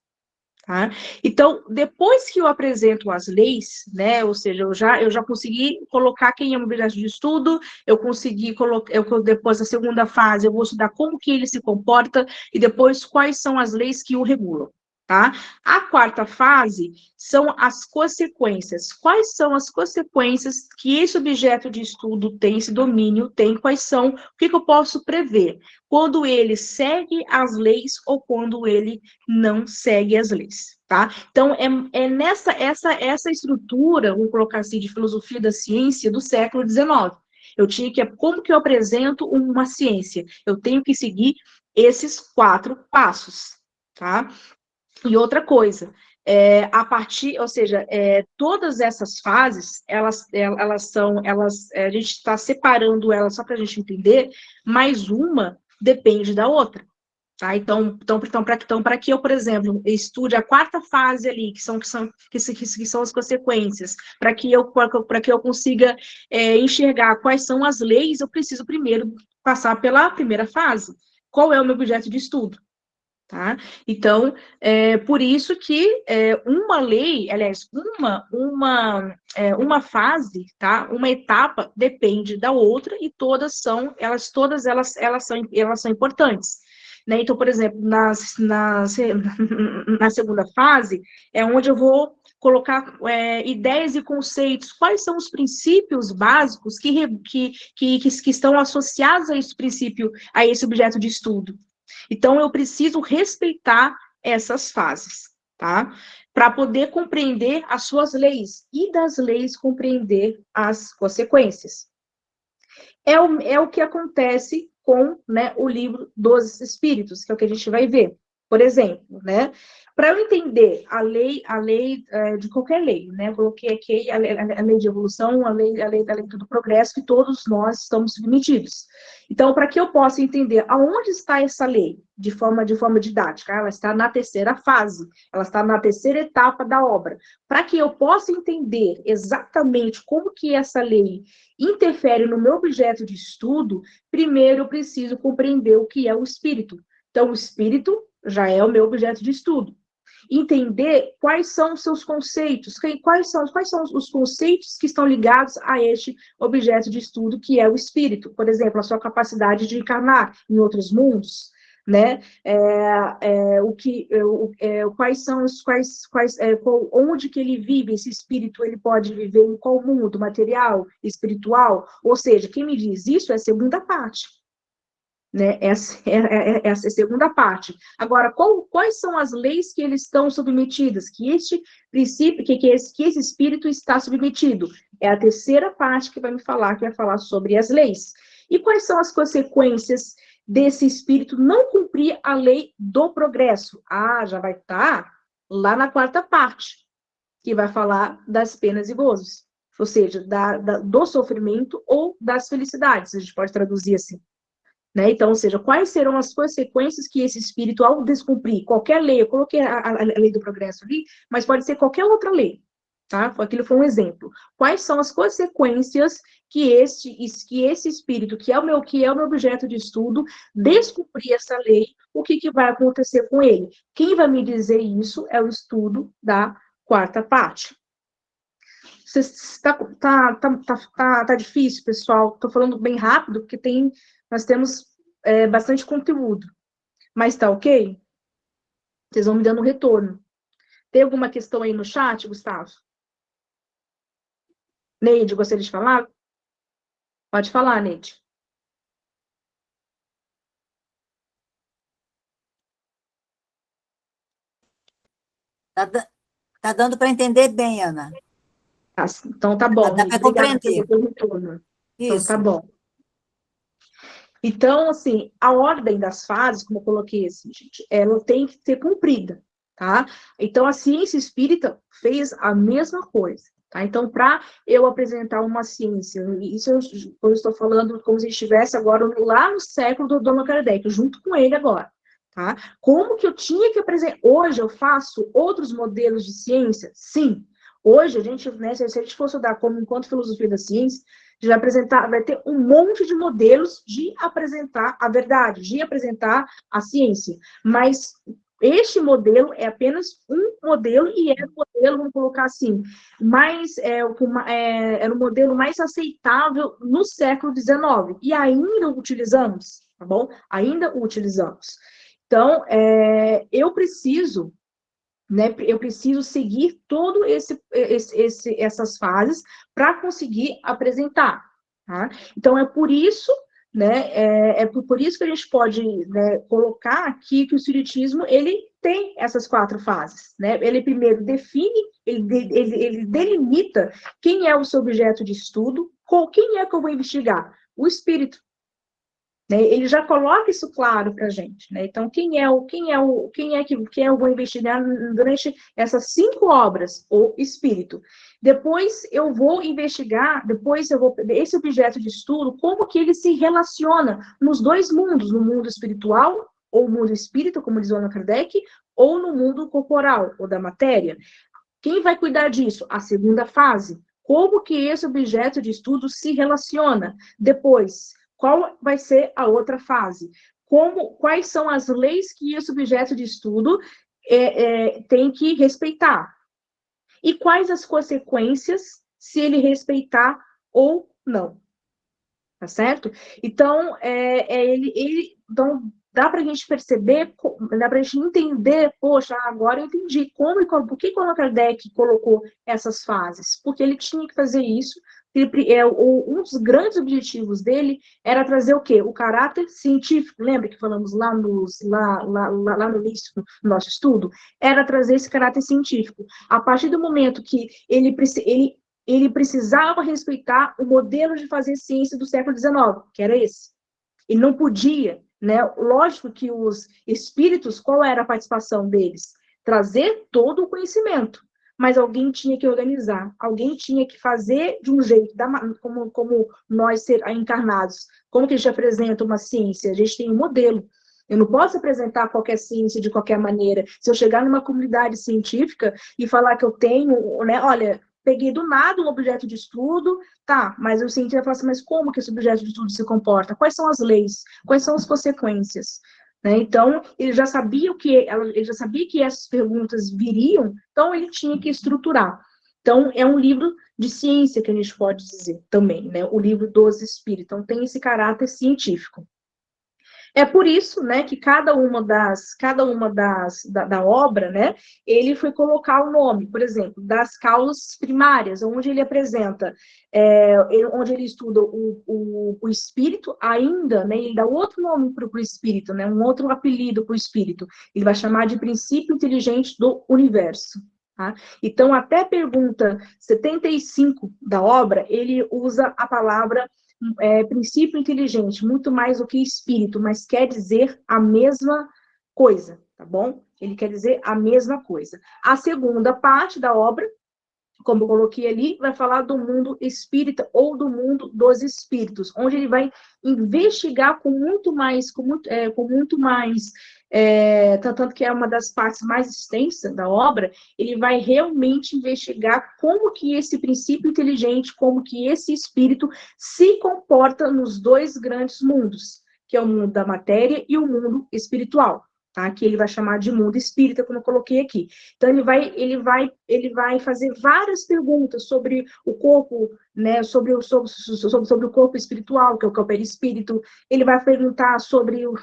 Tá? Então, depois que eu apresento as leis, né, ou seja, eu já consegui colocar quem é o objeto de estudo, eu consegui colocar, depois da segunda fase, eu vou estudar como que ele se comporta, e depois quais são as leis que o regulam. Tá? A quarta fase são as consequências. Quais são as consequências que esse objeto de estudo tem, esse domínio tem, quais são, o que eu posso prever? Quando ele segue as leis ou quando ele não segue as leis, tá? Então, é nessa essa estrutura, vamos colocar assim, de filosofia da ciência do século XIX. Eu tinha que, como que eu apresento uma ciência? Eu tenho que seguir esses 4 passos, tá? E outra coisa, a partir, ou seja, todas essas fases, a gente está separando elas só para a gente entender, mas uma depende da outra. Tá? Então para que eu, por exemplo, estude a quarta fase ali, que são as consequências, para que eu consiga enxergar quais são as leis, eu preciso primeiro passar pela primeira fase. Qual é o meu objeto de estudo? Tá? Então, por isso que uma lei, aliás, uma fase, tá? Uma etapa depende da outra e todas elas são importantes. Né? Então, por exemplo, na segunda fase, é onde eu vou colocar ideias e conceitos, quais são os princípios básicos que estão associados a esse princípio, a esse objeto de estudo. Então, eu preciso respeitar essas fases, tá? Para poder compreender as suas leis e das leis compreender as consequências. É o que acontece com, né, o livro dos Espíritos, que é o que a gente vai ver. Por exemplo, né? Para eu entender a lei de qualquer lei, né? Eu coloquei aqui a lei de evolução, a lei do progresso, que todos nós estamos submetidos. Então, para que eu possa entender aonde está essa lei de forma didática, ela está na terceira fase, ela está na terceira etapa da obra. Para que eu possa entender exatamente como que essa lei interfere no meu objeto de estudo, primeiro eu preciso compreender o que é o espírito. Então, o espírito já é o meu objeto de estudo. Entender quais são os seus conceitos, quais são os conceitos que estão ligados a este objeto de estudo, que é o espírito. Por exemplo, a sua capacidade de encarnar em outros mundos, né? Onde que ele vive, esse espírito, ele pode viver em qual mundo, material, espiritual? Ou seja, quem me diz isso é a segunda parte. Né? Essa é a segunda parte. Agora, quais são as leis que eles estão submetidas? Que este princípio, que esse espírito está submetido? É a terceira parte que vai falar sobre as leis. E quais são as consequências desse espírito não cumprir a lei do progresso? Já vai estar lá na quarta parte, que vai falar das penas e gozos. Ou seja, do sofrimento ou das felicidades, a gente pode traduzir assim. Né? Então, ou seja, quais serão as consequências que esse espírito, ao descumprir qualquer lei, eu coloquei a lei do progresso ali, mas pode ser qualquer outra lei, tá? Aquilo foi um exemplo. Quais são as consequências que esse espírito, que é o meu objeto de estudo, descumprir essa lei, o que vai acontecer com ele? Quem vai me dizer isso é o estudo da quarta parte. Tá difícil, pessoal? Estou falando bem rápido, porque nós temos bastante conteúdo. Mas tá ok? Vocês vão me dando um retorno. Tem alguma questão aí no chat, Gustavo? Neide, gostaria de falar? Pode falar, Neide. Tá dando para entender bem, Ana. Então tá bom. Dá para compreender. Pelo retorno. Então Isso. tá bom. Então, assim, a ordem das fases, como eu coloquei assim, gente, ela tem que ser cumprida, tá? Então, a ciência espírita fez a mesma coisa, tá? Então, para eu apresentar uma ciência, isso eu estou falando como se estivesse agora lá no século do Allan Kardec, junto com ele agora, Tá? Como que eu tinha que apresentar? Hoje eu faço outros modelos de ciência? Sim. Hoje, a gente, né, se a gente for estudar como enquanto filosofia da ciência, a gente vai apresentar, vai ter um monte de modelos de apresentar a verdade, de apresentar a ciência. Mas este modelo é apenas um modelo e é o modelo, vamos colocar assim, era o modelo mais aceitável no século XIX. E ainda o utilizamos, tá bom? Ainda o utilizamos. Então, eu preciso, né, eu preciso seguir todo essas fases para conseguir apresentar. Tá? Então, é por isso, né, por isso que a gente pode, né, colocar aqui que o espiritismo ele tem essas 4 fases. Né? Ele primeiro define, ele delimita quem é o seu objeto de estudo, quem é que eu vou investigar? O espírito. Né? Ele já coloca isso claro para a gente. Né? Então, quem é que eu vou investigar durante essas 5 obras? O espírito. Depois eu vou investigar, esse objeto de estudo, como que ele se relaciona nos 2 mundos, no mundo espiritual, ou mundo espírito, como diz o Allan Kardec, ou no mundo corporal, ou da matéria. Quem vai cuidar disso? A segunda fase. Como que esse objeto de estudo se relaciona? Depois, qual vai ser a outra fase? Quais são as leis que esse objeto de estudo tem que respeitar? E quais as consequências se ele respeitar ou não? Tá certo? Então, então dá para a gente perceber, dá para a gente entender, poxa, agora eu entendi por que o Allan Kardec colocou essas fases, porque ele tinha que fazer isso. Um dos grandes objetivos dele era trazer o quê? O caráter científico. Lembra que falamos lá no início do nosso estudo? Era trazer esse caráter científico. A partir do momento que ele precisava respeitar o modelo de fazer ciência do século XIX, que era esse. Ele não podia, né? Lógico que os espíritos, qual era a participação deles? Trazer todo o conhecimento, mas alguém tinha que organizar, alguém tinha que fazer de um jeito, como nós encarnados, como que a gente apresenta uma ciência? A gente tem um modelo. Eu não posso apresentar qualquer ciência de qualquer maneira. Se eu chegar numa comunidade científica e falar que eu tenho, né, olha, peguei do nada um objeto de estudo, tá, mas o cientista vai falar assim, mas como que esse objeto de estudo se comporta? Quais são as leis? Quais são as consequências? Né? Então, ele já sabia que essas perguntas viriam, então ele tinha que estruturar. Então, é um livro de ciência que a gente pode dizer também, né? O livro dos Espíritos. Então, tem esse caráter científico. É por isso, né, que cada uma da obra, né, ele foi colocar o nome, por exemplo, das causas primárias, onde ele apresenta, onde ele estuda o espírito ainda, né, ele dá outro nome para o espírito, né, um outro apelido para o espírito, ele vai chamar de princípio inteligente do universo. Tá? Então, até a pergunta 75 da obra, ele usa a palavra princípio inteligente, muito mais do que espírito, mas quer dizer a mesma coisa, tá bom? Ele quer dizer a mesma coisa. A segunda parte da obra, como eu coloquei ali, vai falar do mundo espírita ou do mundo dos espíritos, onde ele vai investigar com muito mais, tanto que é uma das partes mais extensas da obra, ele vai realmente investigar como que esse princípio inteligente, como que esse espírito se comporta nos 2 grandes mundos, que é o mundo da matéria e o mundo espiritual. Tá? Que ele vai chamar de mundo espírita, como eu coloquei aqui. Então, ele vai fazer várias perguntas sobre o corpo, né, sobre o corpo espiritual, que é o perispírito. Ele vai perguntar sobre o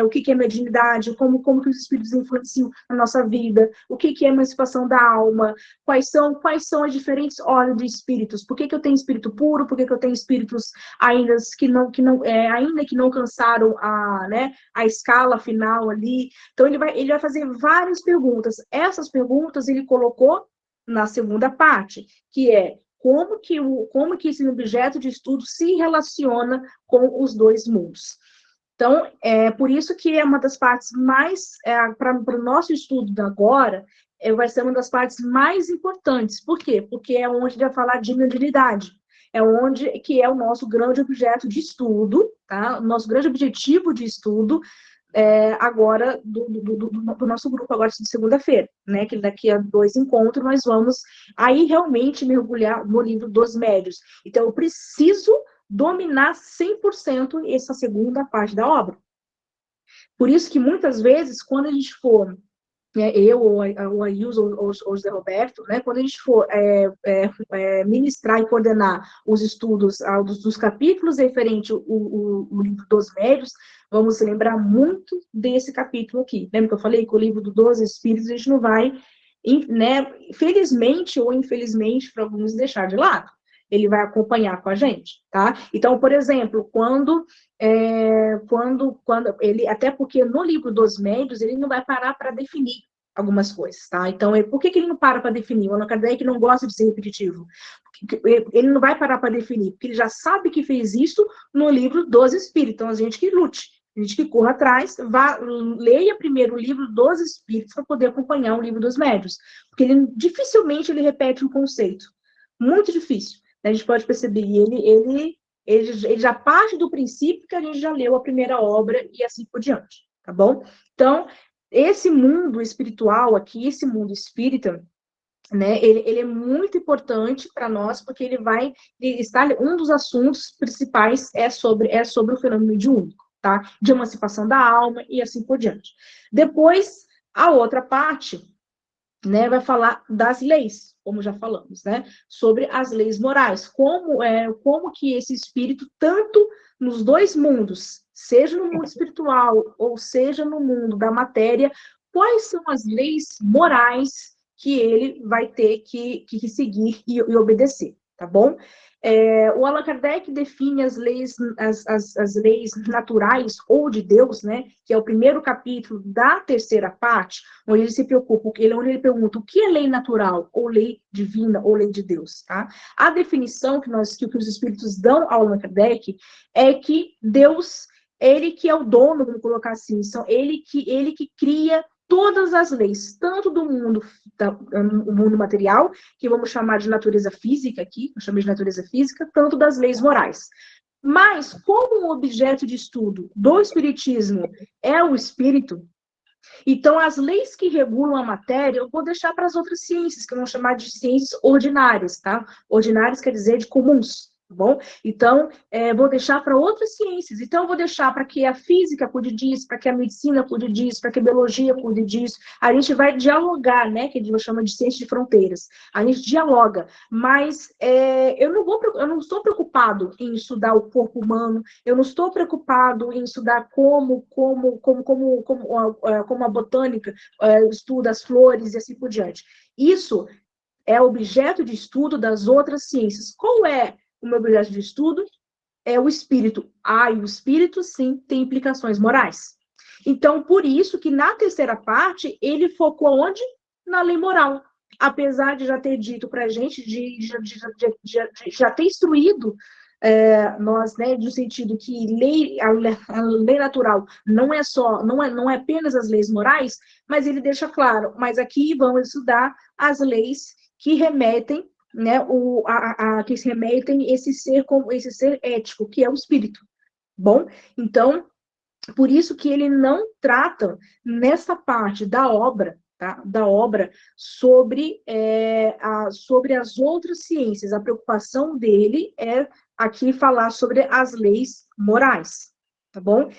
que é mediunidade, como que os espíritos influenciam na nossa vida, o que é emancipação da alma, quais são as diferentes ordens de espíritos, por que eu tenho espírito puro, por que eu tenho espíritos ainda que não alcançaram a escala final ali. Então, ele vai fazer várias perguntas. Essas perguntas ele colocou na segunda parte, que é como que esse objeto de estudo se relaciona com os 2 mundos. Então, é por isso que é uma das partes mais, para o nosso estudo de agora, vai ser uma das partes mais importantes. Por quê? Porque é onde ele vai falar de mediunidade. É onde que é o nosso grande objeto de estudo, tá? O nosso grande objetivo de estudo agora do nosso grupo, agora de segunda-feira, né? Que daqui a 2 encontros nós vamos aí realmente mergulhar no livro dos médios. Então, eu preciso dominar 100% essa segunda parte da obra. Por isso que muitas vezes, quando a gente for, eu ou a Ilza ou o José Roberto, né, quando a gente for ministrar e coordenar os estudos dos capítulos referente o livro dos médios, vamos lembrar muito desse capítulo aqui. Lembra que eu falei que o livro dos Espíritos a gente não vai, né, felizmente ou infelizmente, para alguns, deixar de lado. Ele vai acompanhar com a gente, tá? Então, por exemplo, quando ele, até porque no livro dos médios, ele não vai parar para definir algumas coisas, tá? Então, por que ele não para definir? O Allan Kardec não gosta de ser repetitivo. Ele não vai parar para definir, porque ele já sabe que fez isso no livro dos Espíritos. Então, a gente que lute, a gente que corra atrás, leia primeiro o livro dos Espíritos para poder acompanhar o livro dos médios. Porque dificilmente ele repete um conceito. Muito difícil. A gente pode perceber, ele já parte do princípio que a gente já leu a primeira obra e assim por diante, tá bom? Então, esse mundo espiritual aqui, esse mundo espírita, né, ele é muito importante para nós, porque ele está, um dos assuntos principais é sobre o fenômeno mediúnico, tá? De emancipação da alma e assim por diante. Depois, a outra parte, né, vai falar das leis, como já falamos, né, sobre as leis morais, como que esse espírito, tanto nos dois mundos, seja no mundo espiritual ou seja no mundo da matéria, quais são as leis morais que ele vai ter que seguir e obedecer, tá bom? O Allan Kardec define as leis naturais ou de Deus, né, que é o primeiro capítulo da terceira parte, onde ele se preocupa, onde ele pergunta o que é lei natural, ou lei divina, ou lei de Deus, tá? A definição que os espíritos dão ao Allan Kardec é que Deus, ele que é o dono, vamos colocar assim, ele que cria todas as leis, tanto do mundo material, que vamos chamar de natureza física aqui, eu chamei de natureza física, tanto das leis morais. Mas, como o objeto de estudo do Espiritismo é o espírito, então as leis que regulam a matéria eu vou deixar para as outras ciências, que eu vou chamar de ciências ordinárias, tá? Ordinárias quer dizer de comuns. Tá bom? Então, vou deixar para outras ciências. Então, eu vou deixar para que a física cuide disso, para que a medicina cuide disso, para que a biologia cuide disso. A gente vai dialogar, né? Que a gente chama de ciência de fronteiras. A gente dialoga, mas eu não estou preocupado em estudar o corpo humano, eu não estou preocupado em estudar como a botânica estuda as flores e assim por diante. Isso é objeto de estudo das outras ciências. Qual é o meu objeto de estudo? É o espírito. E o espírito, sim, tem implicações morais. Então, por isso que na terceira parte, ele focou onde? Na lei moral. Apesar de já ter dito para a gente, já ter instruído nós, né, no sentido que a lei natural não é apenas as leis morais, mas ele deixa claro, mas aqui vamos estudar as leis que remetem, né, que remetem esse ser ético, que é o espírito. Bom, então, por isso que ele não trata nessa parte da obra, tá, sobre as outras ciências. A preocupação dele é aqui falar sobre as leis morais, tá bom?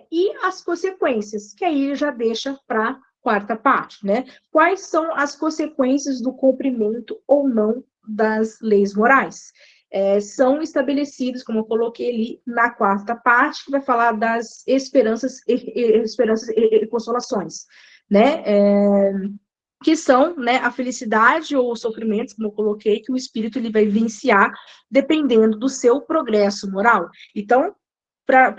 E as consequências, que aí já deixa para quarta parte, né? Quais são as consequências do cumprimento ou não das leis morais? São estabelecidos, como eu coloquei ali na quarta parte, que vai falar das esperanças e consolações, né? Que são, né, a felicidade ou os sofrimentos, como eu coloquei, que o espírito ele vai vivenciar dependendo do seu progresso moral. Então, para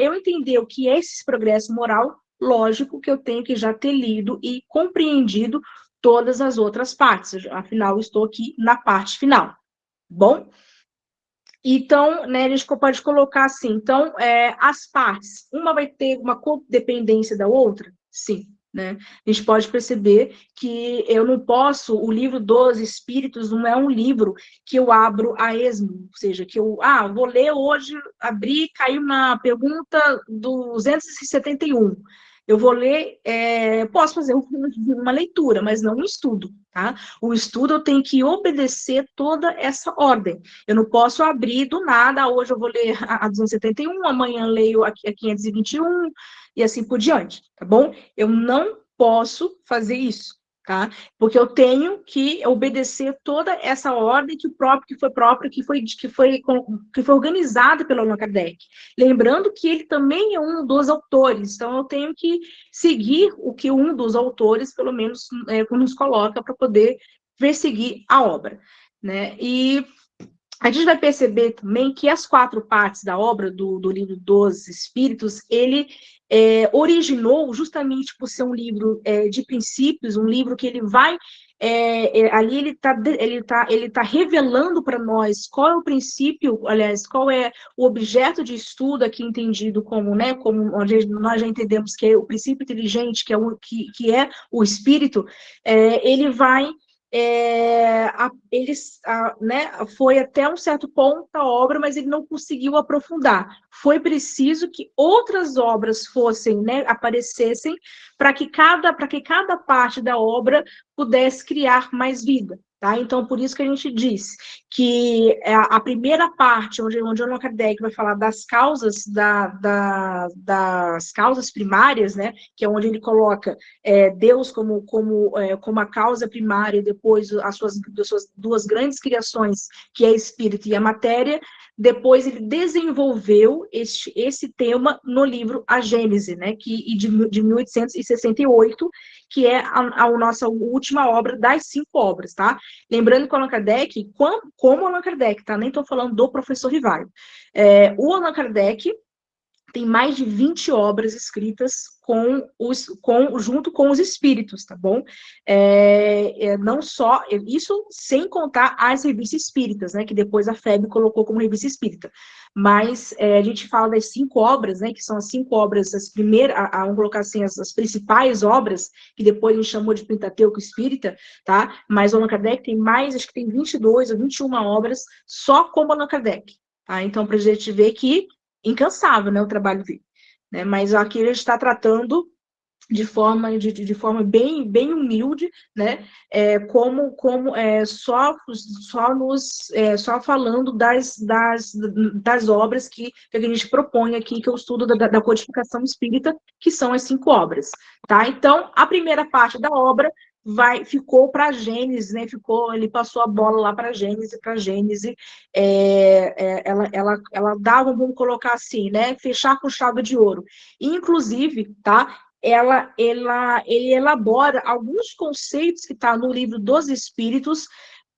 eu entender o que é esse progresso moral, lógico que eu tenho que já ter lido e compreendido todas as outras partes. Afinal, estou aqui na parte final. Bom? Então, né, a gente pode colocar assim, então, as partes, uma vai ter uma codependência da outra? Sim. né? A gente pode perceber que eu não posso, o livro dos Espíritos não é um livro que eu abro a esmo, ou seja, que eu, vou ler hoje, abri, caiu na pergunta 271. Eu vou ler, posso fazer uma leitura, mas não um estudo, tá? O estudo eu tenho que obedecer toda essa ordem. Eu não posso abrir do nada, hoje eu vou ler a 271, amanhã leio a 521, e assim por diante, tá bom? Eu não posso fazer isso, tá? Porque eu tenho que obedecer toda essa ordem que foi organizada pelo Allan Kardec. Lembrando que ele também é um dos autores, então eu tenho que seguir o que um dos autores, pelo menos, nos coloca para poder perseguir a obra, né? E a gente vai perceber também que as 4 partes da obra do livro dos Espíritos, ele originou justamente por ser um livro de princípios, um livro que ele vai ali ele tá revelando para nós qual é o princípio, aliás, qual é o objeto de estudo aqui entendido como, né, como nós já entendemos que é o princípio inteligente, que é o espírito, ele vai né, foi até um certo ponto a obra, mas ele não conseguiu aprofundar. Foi preciso que outras obras fossem, né, aparecessem para que cada parte da obra pudesse criar mais vida. Tá? Então, por isso que a gente diz que a primeira parte, onde Allan Kardec vai falar das causas, das causas primárias, né, que é onde ele coloca Deus como a causa primária, e depois as suas 2 grandes criações, que é a espírito e a matéria. Depois ele desenvolveu esse tema no livro A Gênese, né, de 1868, que é a nossa última obra das 5 obras, tá? Lembrando que o Allan Kardec, como Allan Kardec, tá? Nem estou falando do professor Rivaio. O Allan Kardec tem mais de 20 obras escritas junto com os espíritos, tá bom? Não só, isso sem contar as revistas espíritas, né, que depois a FEB colocou como revista espírita, mas a gente fala das 5 obras, né, que são as 5 obras, as primeiras, vamos colocar assim, as principais obras, que depois a gente chamou de Pentateuco Espírita, tá? Mas o Allan Kardec tem mais, acho que tem 22 ou 21 obras só como Allan Kardec, tá? Então, para a gente ver que incansável, né, o trabalho dele, né? Mas aqui ele está tratando de forma bem humilde, né? Só falando das obras que a gente propõe aqui, que é o estudo da codificação espírita, que são as 5 obras, tá? Então, a primeira parte da obra ficou para a Gênese, né? Ele passou a bola lá para a Gênese, ela dava, vamos colocar assim, né? Fechar com chave de ouro. Inclusive, tá? Ele elabora alguns conceitos que está no livro dos Espíritos,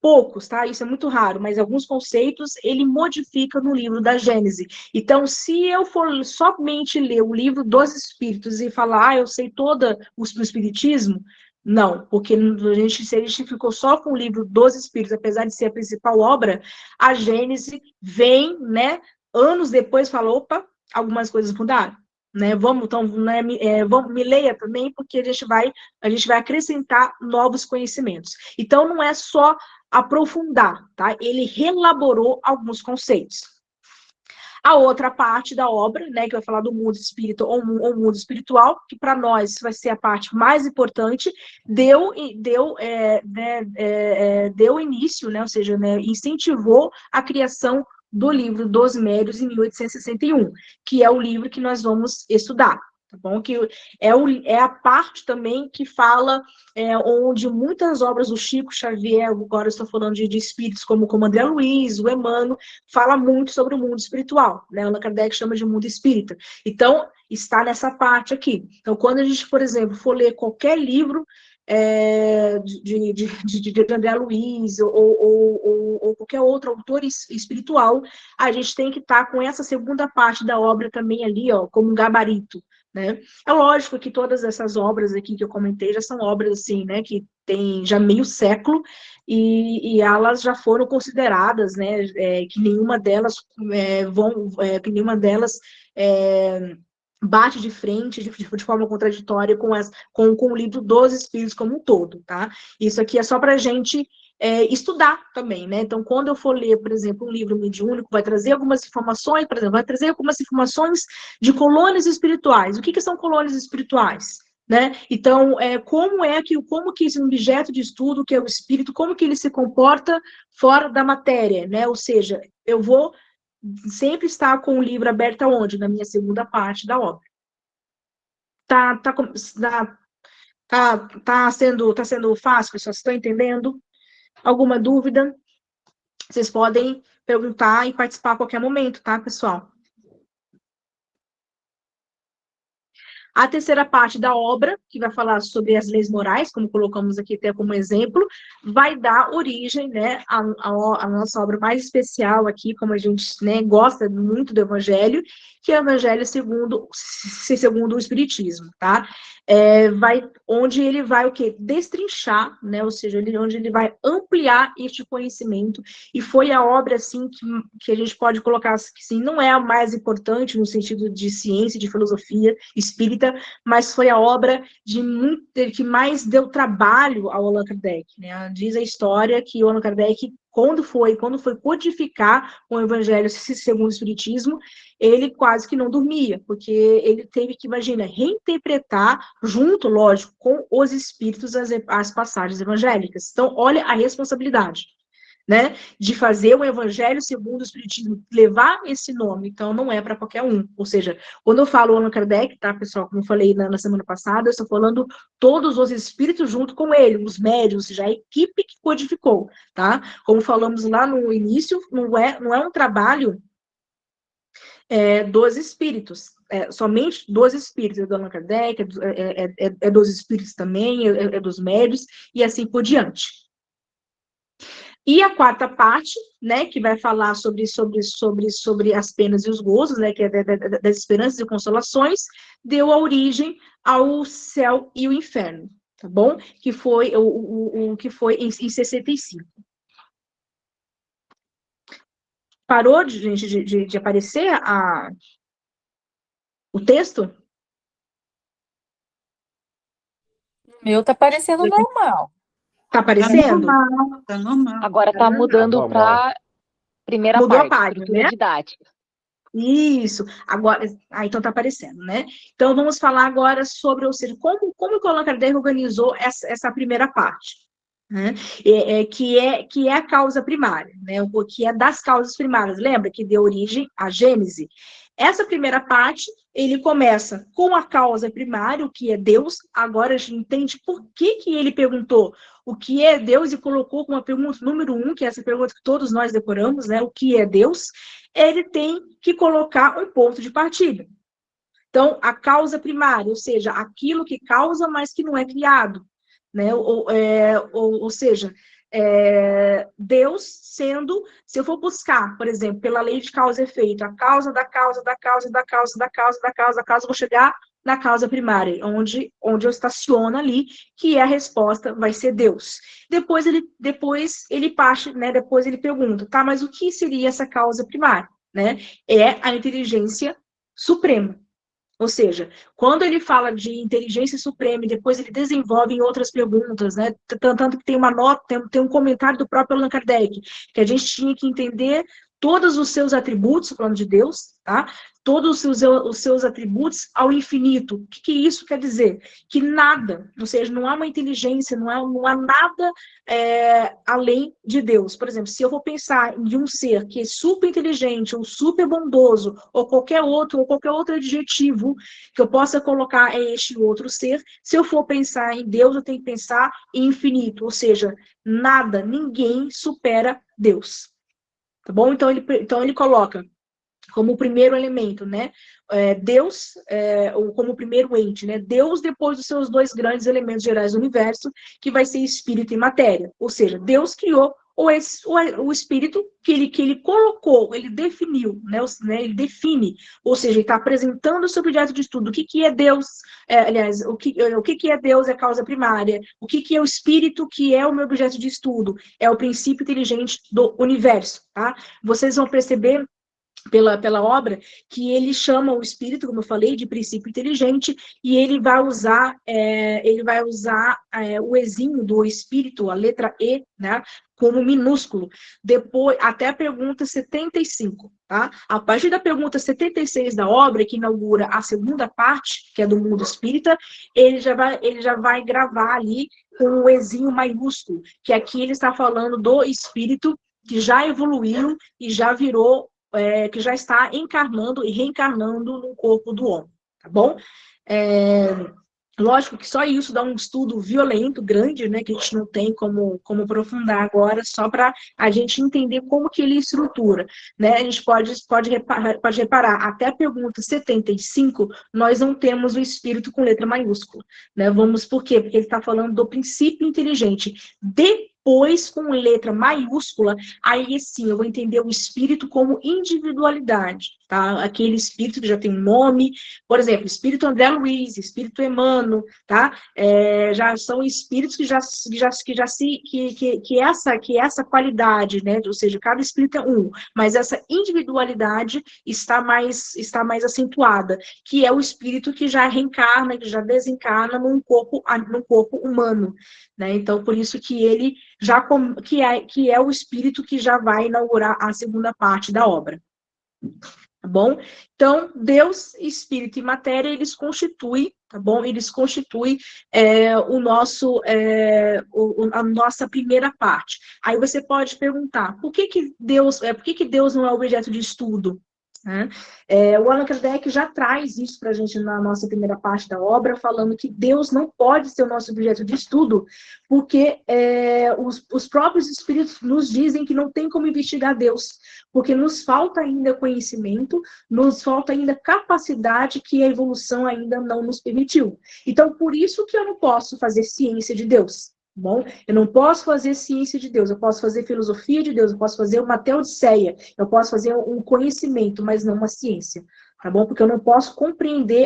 poucos, tá? Isso é muito raro, mas alguns conceitos ele modifica no livro da Gênese. Então, se eu for somente ler o livro dos Espíritos e falar, eu sei toda o Espiritismo, não, porque se a gente ficou só com o livro dos Espíritos, apesar de ser a principal obra, a Gênese vem, né, anos depois, fala, opa, algumas coisas mudaram. Né, então, né, me leia também, porque a gente vai acrescentar novos conhecimentos. Então, não é só aprofundar, tá? Ele relaborou alguns conceitos. A outra parte da obra, né, que vai falar do mundo espírita ou mundo espiritual, que para nós vai ser a parte mais importante, deu início, né, ou seja, né, incentivou a criação do livro dos Médiuns em 1861, que é o livro que nós vamos estudar, tá bom? Que é a parte também que fala onde muitas obras do Chico Xavier, agora eu estou falando de espíritos como André Luiz, o Emmanuel, fala muito sobre o mundo espiritual, né? Allan Kardec chama de mundo espírita. Então, está nessa parte aqui. Então, quando a gente, por exemplo, for ler qualquer livro de André Luiz ou qualquer outro autor espiritual, a gente tem que estar com essa segunda parte da obra também ali, ó, como um gabarito, né? É lógico que todas essas obras aqui que eu comentei já são obras assim, né, que tem já meio século e elas já foram consideradas, né, que nenhuma delas bate de frente, de forma contraditória com o livro dos Espíritos como um todo, tá? Isso aqui é só para a gente estudar também, né? Então, quando eu for ler, por exemplo, um livro mediúnico, vai trazer algumas informações, por exemplo, vai trazer algumas informações de colônias espirituais. O que são colônias espirituais? Né? Então, como que esse objeto de estudo, que é o espírito, como que ele se comporta fora da matéria, né? Ou seja, eu vou sempre estar com o livro aberto aonde? Na minha segunda parte da obra. Tá sendo fácil, pessoal? Vocês estão entendendo? Alguma dúvida? Vocês podem perguntar e participar a qualquer momento, tá, pessoal? A terceira parte da obra, que vai falar sobre as leis morais, como colocamos aqui até como exemplo, vai dar origem, né, à nossa obra mais especial aqui, como a gente, né, gosta muito do Evangelho, que é o Evangelho segundo o Espiritismo, tá? Onde ele vai o quê? Destrinchar, né? Ou seja, onde ele vai ampliar este conhecimento, e foi a obra, assim, que a gente pode colocar, assim, não é a mais importante no sentido de ciência, de filosofia espírita, mas foi a obra que mais deu trabalho ao Allan Kardec, né? Diz a história que o Allan Kardec, quando foi codificar o Evangelho segundo o Espiritismo, ele quase que não dormia, porque ele teve que, imagina, reinterpretar junto, lógico, com os espíritos as passagens evangélicas. Então, olha a responsabilidade, né, de fazer o Evangelho segundo o Espiritismo, levar esse nome. Então, não é para qualquer um. Ou seja, quando eu falo Allan Kardec, tá, pessoal, como eu falei na semana passada, eu estou falando todos os espíritos junto com ele, os médiuns, ou seja, a equipe que codificou, tá? Como falamos lá no início, não é um trabalho dos espíritos, somente dos espíritos, é do Allan Kardec, é dos espíritos também, é dos médiuns, e assim por diante. E a quarta parte, né, que vai falar sobre as penas e os gozos, né, que é das esperanças e consolações, deu a origem ao céu e o inferno, tá bom? Que foi o que foi em 65. Parou, gente, de aparecer o texto? O meu tá parecendo normal. Tá aparecendo? Tá normal. Agora tá mudando para primeira Mudou a parte, página, estrutura né? didática. Isso. Agora, então tá aparecendo, né? Então vamos falar agora sobre, ou seja, como que o Allan Kardec organizou essa primeira parte, né? Que é a causa primária, né? O que é das causas primárias. Lembra que deu origem à Gênese? Essa primeira parte, ele começa com a causa primária, o que é Deus. Agora a gente entende por que ele perguntou o que é Deus e colocou como a pergunta número 1, que é essa pergunta que todos nós decoramos, né? O que é Deus? Ele tem que colocar um ponto de partida. Então, a causa primária, ou seja, aquilo que causa, mas que não é criado, né? Ou seja, Deus sendo, se eu for buscar, por exemplo, pela lei de causa e efeito, a causa da causa, da causa, da causa, da causa, da causa, da causa, eu vou chegar na causa primária, onde eu estaciono ali, que a resposta vai ser Deus. Depois ele parte, né? Depois ele pergunta, tá, mas o que seria essa causa primária, né? É a inteligência suprema. Ou seja, quando ele fala de inteligência suprema e depois ele desenvolve em outras perguntas, né? Tanto que tem uma nota, tem um comentário do próprio Allan Kardec, que a gente tinha que entender todos os seus atributos, falando de Deus, tá? Todos os seus atributos ao infinito. O que isso quer dizer? Que nada, ou seja, não há uma inteligência, não há nada além de Deus. Por exemplo, se eu vou pensar em um ser que é super inteligente, ou super bondoso, ou qualquer outro adjetivo que eu possa colocar a este outro ser, se eu for pensar em Deus, eu tenho que pensar em infinito, ou seja, nada, ninguém supera Deus. Tá bom? Então ele coloca como o primeiro elemento, né? Deus, como o primeiro ente, né? Deus depois dos seus dois grandes elementos gerais do universo, que vai ser espírito e matéria. Ou seja, Deus criou o espírito que ele colocou, ele definiu, né? Ele define, ou seja, ele está apresentando o seu objeto de estudo. O que é Deus? Aliás, o que é Deus é a causa primária. O que é o espírito, que é o meu objeto de estudo? É o princípio inteligente do universo, tá? Vocês vão perceber pela obra, que ele chama o espírito, como eu falei, de princípio inteligente, e ele vai usar o ezinho do espírito, a letra E, né, como minúsculo. Depois, até a pergunta 75, tá? A partir da pergunta 76 da obra, que inaugura a segunda parte, que é do mundo espírita, ele já vai gravar ali com o ezinho maiúsculo, que aqui ele está falando do espírito que já evoluiu e já virou, que já está encarnando e reencarnando no corpo do homem, tá bom? Lógico que só isso dá um estudo violento, grande, né, que a gente não tem como aprofundar agora, só para a gente entender como que ele estrutura, né? A gente pode reparar, até a pergunta 75, nós não temos o espírito com letra maiúscula, né? Por quê? Porque ele está falando do princípio inteligente. Depois, com letra maiúscula, aí sim, eu vou entender o espírito como individualidade, tá? Aquele espírito que já tem um nome, por exemplo, espírito André Luiz, espírito Emmanuel, tá? Já são espíritos que essa qualidade, né? Ou seja, cada espírito é um, mas essa individualidade está mais acentuada, que é o espírito que já reencarna, que já desencarna num corpo humano, né? Então, por isso que ele que é o espírito que já vai inaugurar a segunda parte da obra. Tá bom? Então, Deus, Espírito e Matéria, eles constituem, tá bom? Eles constituem a nossa primeira parte. Aí você pode perguntar, por que Deus não é objeto de estudo? Né? O Allan Kardec já traz isso para a gente na nossa primeira parte da obra, falando que Deus não pode ser o nosso objeto de estudo, porque os próprios espíritos nos dizem que não tem como investigar Deus, porque nos falta ainda conhecimento, nos falta ainda capacidade que a evolução ainda não nos permitiu. Então, por isso que eu não posso fazer ciência de Deus. Bom, eu não posso fazer ciência de Deus, eu posso fazer filosofia de Deus, eu posso fazer uma teodiceia, eu posso fazer um conhecimento, mas não uma ciência, tá bom? Porque eu não posso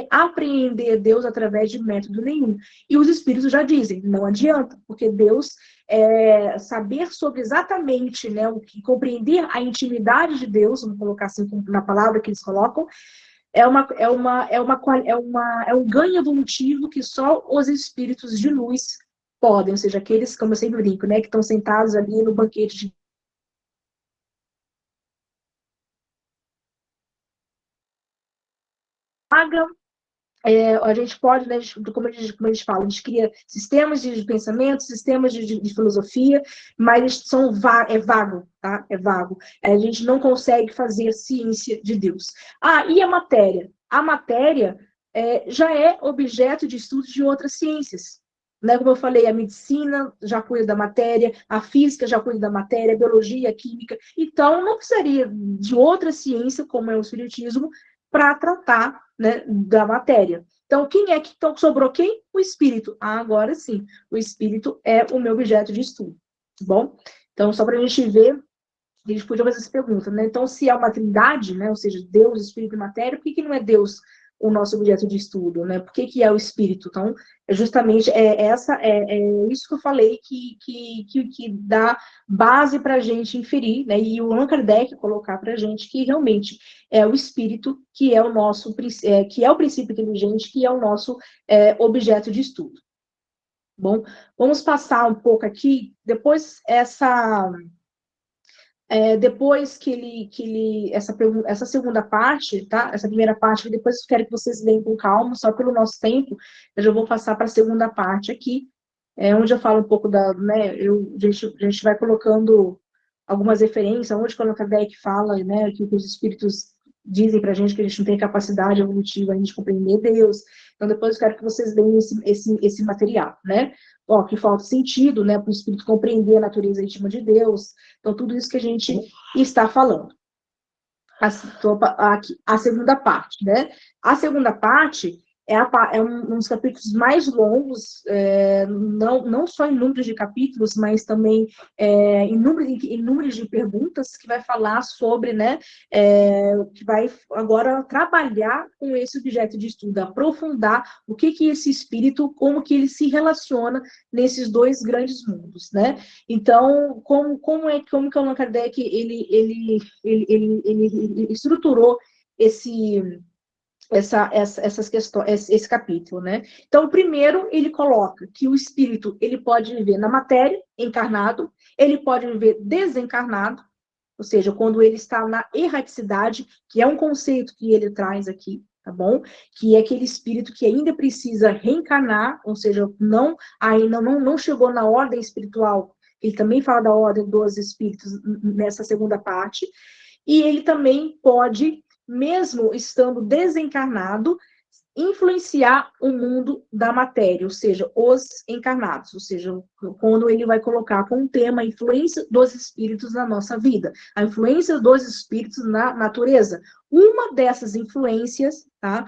apreender Deus através de método nenhum. E os espíritos já dizem, não adianta, porque Deus, saber sobre exatamente, né, compreender a intimidade de Deus, vamos colocar assim na palavra que eles colocam, é um ganho evolutivo que só os espíritos de luz podem, ou seja, aqueles, como eu sempre brinco, né, que estão sentados ali no banquete de paga. A gente pode, né, como a gente fala, a gente cria sistemas de pensamento, sistemas de filosofia, mas vago, tá? É vago. A gente não consegue fazer ciência de Deus. E a matéria? A matéria já é objeto de estudo de outras ciências. Né? Como eu falei, a medicina já cuida da matéria, a física já cuida da matéria, a biologia, a química. Então, não precisaria de outra ciência, como é o espiritismo, para tratar, né, da matéria. Então, sobrou quem? O espírito. Agora sim, o espírito é o meu objeto de estudo. Tá bom? Então, só para a gente ver, a gente podia fazer essa pergunta, né? Então, se é uma trindade, né, ou seja, Deus, Espírito e Matéria, por que não é Deus o nosso objeto de estudo, né? Por que é o Espírito? Então, justamente isso que eu falei que dá base para a gente inferir, né? E o Allan Kardec colocar para a gente que realmente é o Espírito que é o nosso, que é o princípio inteligente, que é o nosso objeto de estudo. Bom, vamos passar um pouco aqui, depois essa segunda parte, tá? Essa primeira parte, depois eu quero que vocês leiam com calma, só pelo nosso tempo, eu já vou passar para a segunda parte aqui, onde eu falo um pouco né, a gente vai colocando algumas referências, onde o Allan Kardec fala, né, que os espíritos dizem para a gente que a gente não tem capacidade evolutiva ainda de compreender Deus. Então, depois eu quero que vocês leiam esse material, né? Que falta sentido, né, para o espírito compreender a natureza íntima de Deus. Então, tudo isso que a gente está falando. A segunda parte, né? A segunda parte, um dos capítulos mais longos, não só em números de capítulos, mas também em números de perguntas, que vai falar sobre, né, que vai agora trabalhar com esse objeto de estudo, aprofundar o que esse espírito, como que ele se relaciona nesses dois grandes mundos, né? Então, como que o Allan Kardec ele estruturou essas questões, esse capítulo, né? Então, primeiro, ele coloca que o espírito ele pode viver na matéria, encarnado, ele pode viver desencarnado, ou seja, quando ele está na erraticidade, que é um conceito que ele traz aqui, tá bom? Que é aquele espírito que ainda precisa reencarnar, ou seja, ainda não chegou na ordem espiritual. Ele também fala da ordem dos espíritos nessa segunda parte, e ele também pode, mesmo estando desencarnado, influenciar o mundo da matéria, ou seja, os encarnados, ou seja, quando ele vai colocar como tema a influência dos espíritos na nossa vida, a influência dos espíritos na natureza. Uma dessas influências, tá,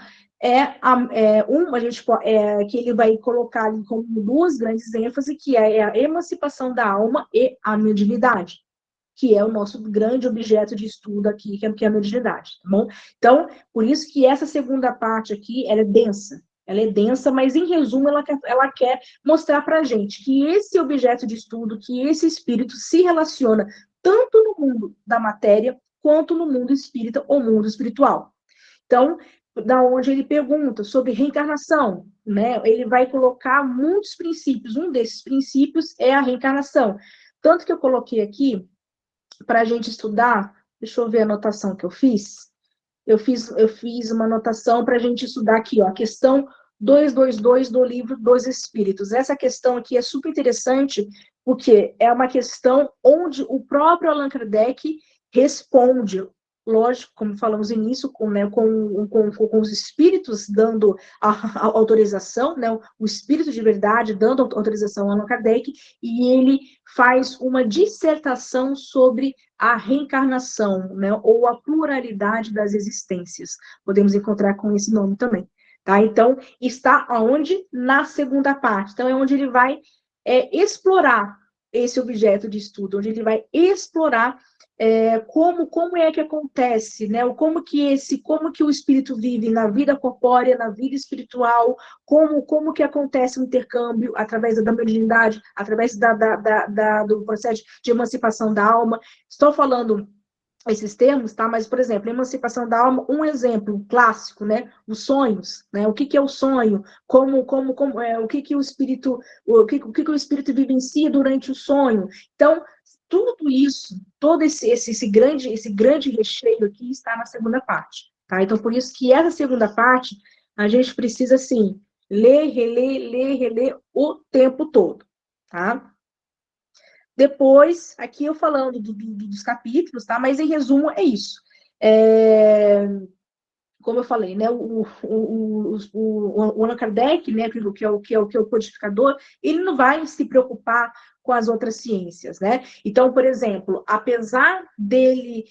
que ele vai colocar ali como duas grandes ênfases, que é a emancipação da alma e a mediunidade, que é o nosso grande objeto de estudo aqui, que é a mediunidade, tá bom? Então, por isso que essa segunda parte aqui, ela é densa, mas em resumo, ela quer mostrar para a gente que esse objeto de estudo, que esse espírito se relaciona tanto no mundo da matéria, quanto no mundo espírita ou mundo espiritual. Então, da onde ele pergunta sobre reencarnação, né? Ele vai colocar muitos princípios, um desses princípios é a reencarnação. Tanto que eu coloquei aqui, para a gente estudar, deixa eu ver a anotação que eu fiz. Eu fiz uma anotação para a gente estudar aqui, ó, a questão 222 do livro dos Espíritos. Essa questão aqui é super interessante, porque é uma questão onde o próprio Allan Kardec responde, lógico, como falamos no início, com os espíritos dando a autorização, né, o espírito de verdade dando autorização ao Allan Kardec, e ele faz uma dissertação sobre a reencarnação, né, ou a pluralidade das existências. Podemos encontrar com esse nome também. Tá? Então, está aonde? Na segunda parte. Então, é onde ele vai explorar esse objeto de estudo, onde ele vai explorar como é que acontece, né? Como que o espírito vive na vida corpórea, na vida espiritual, como que acontece o intercâmbio através da mediunidade, através do processo de emancipação da alma. Estou falando esses termos, tá? Mas, por exemplo, emancipação da alma, um exemplo clássico, né? Os sonhos, né? O que é o sonho? O que o espírito, o que o espírito vivencia durante o sonho? Então, tudo isso, todo esse grande recheio aqui está na segunda parte, tá? Então, por isso que essa segunda parte, a gente precisa, assim, ler, reler o tempo todo, tá? Depois, aqui eu falando dos capítulos, tá? Mas, em resumo, é isso. Como eu falei, né? O Allan Kardec, né? Que é o codificador, ele não vai se preocupar com as outras ciências, né? Então, por exemplo, apesar dele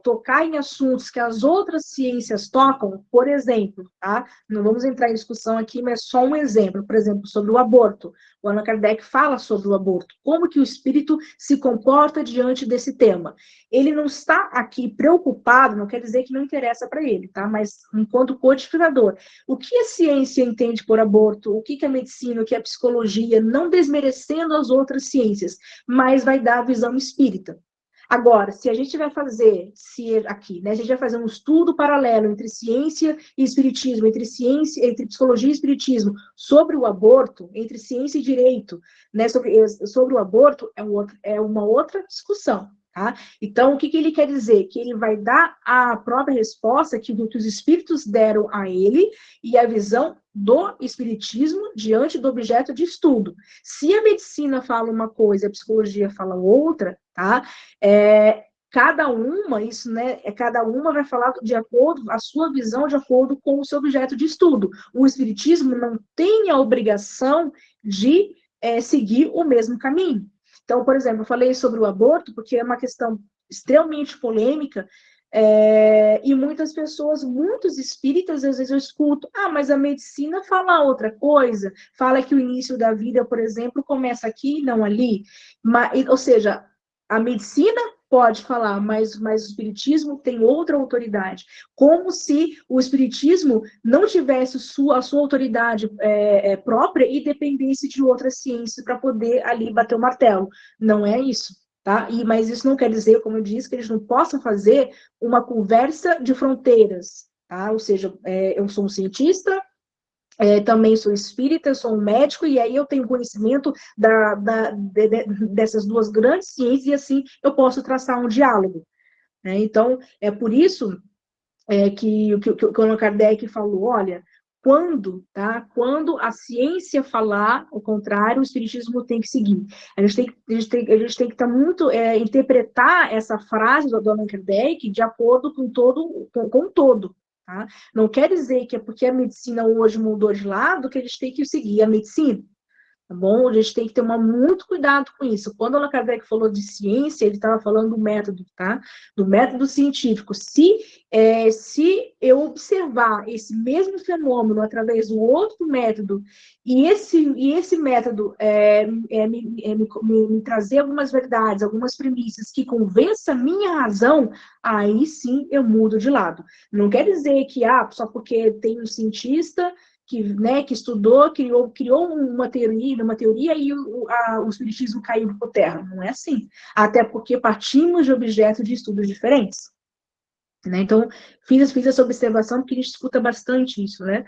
tocar em assuntos que as outras ciências tocam, por exemplo, tá? Não vamos entrar em discussão aqui, mas só um exemplo, por exemplo, sobre o aborto. O Allan Kardec fala sobre o aborto, como que o espírito se comporta diante desse tema. Ele não está aqui preocupado, não quer dizer que não interessa para ele, tá? Mas enquanto codificador, o que a ciência entende por aborto, o que a medicina, o que a psicologia, não desmerecendo as outras ciências, mas vai dar a visão espírita. Agora, se a gente vai fazer, aqui, né, a gente vai fazer um estudo paralelo entre ciência e espiritismo, entre psicologia e espiritismo, sobre o aborto, entre ciência e direito, né, sobre o aborto, é uma outra discussão. Tá? Então, o que ele quer dizer? Que ele vai dar a própria resposta que os espíritos deram a ele e a visão do espiritismo diante do objeto de estudo. Se a medicina fala uma coisa, a psicologia fala outra, tá? Cada uma vai falar de acordo, a sua visão de acordo com o seu objeto de estudo. O espiritismo não tem a obrigação de seguir o mesmo caminho. Então, por exemplo, eu falei sobre o aborto, porque é uma questão extremamente polêmica, E muitas pessoas, muitos espíritas, às vezes eu escuto, mas a medicina fala outra coisa, fala que o início da vida, por exemplo, começa aqui, não ali. Ou seja, a medicina pode falar, mas o espiritismo tem outra autoridade, como se o espiritismo não tivesse a sua autoridade própria e dependesse de outras ciências para poder ali bater o martelo. Não é isso. Tá? Mas isso não quer dizer, como eu disse, que eles não possam fazer uma conversa de fronteiras. Tá? Ou seja, eu sou um cientista, também sou espírita, sou um médico, e aí eu tenho conhecimento dessas duas grandes ciências, e assim eu posso traçar um diálogo. Né? Então, é por isso que o Allan Kardec falou, olha, quando a ciência falar o contrário, o espiritismo tem que seguir. A gente tem que estar muito, interpretar essa frase do Allan Kardec de acordo com o todo. Tá? Não quer dizer que é porque a medicina hoje mudou de lado que a gente tem que seguir a medicina. Tá bom? A gente tem que ter muito cuidado com isso. Quando Allan Kardec falou de ciência, ele estava falando do método, tá? Do método científico. Se eu observar esse mesmo fenômeno através do outro método, e esse método me trazer algumas verdades, algumas premissas que convença a minha razão, aí sim eu mudo de lado. Não quer dizer que, só porque tem um cientista que estudou, criou uma teoria e o espiritismo caiu por terra. Não é assim. Até porque partimos de objetos de estudos diferentes. Né? Então, fiz essa observação porque a gente escuta bastante isso, né?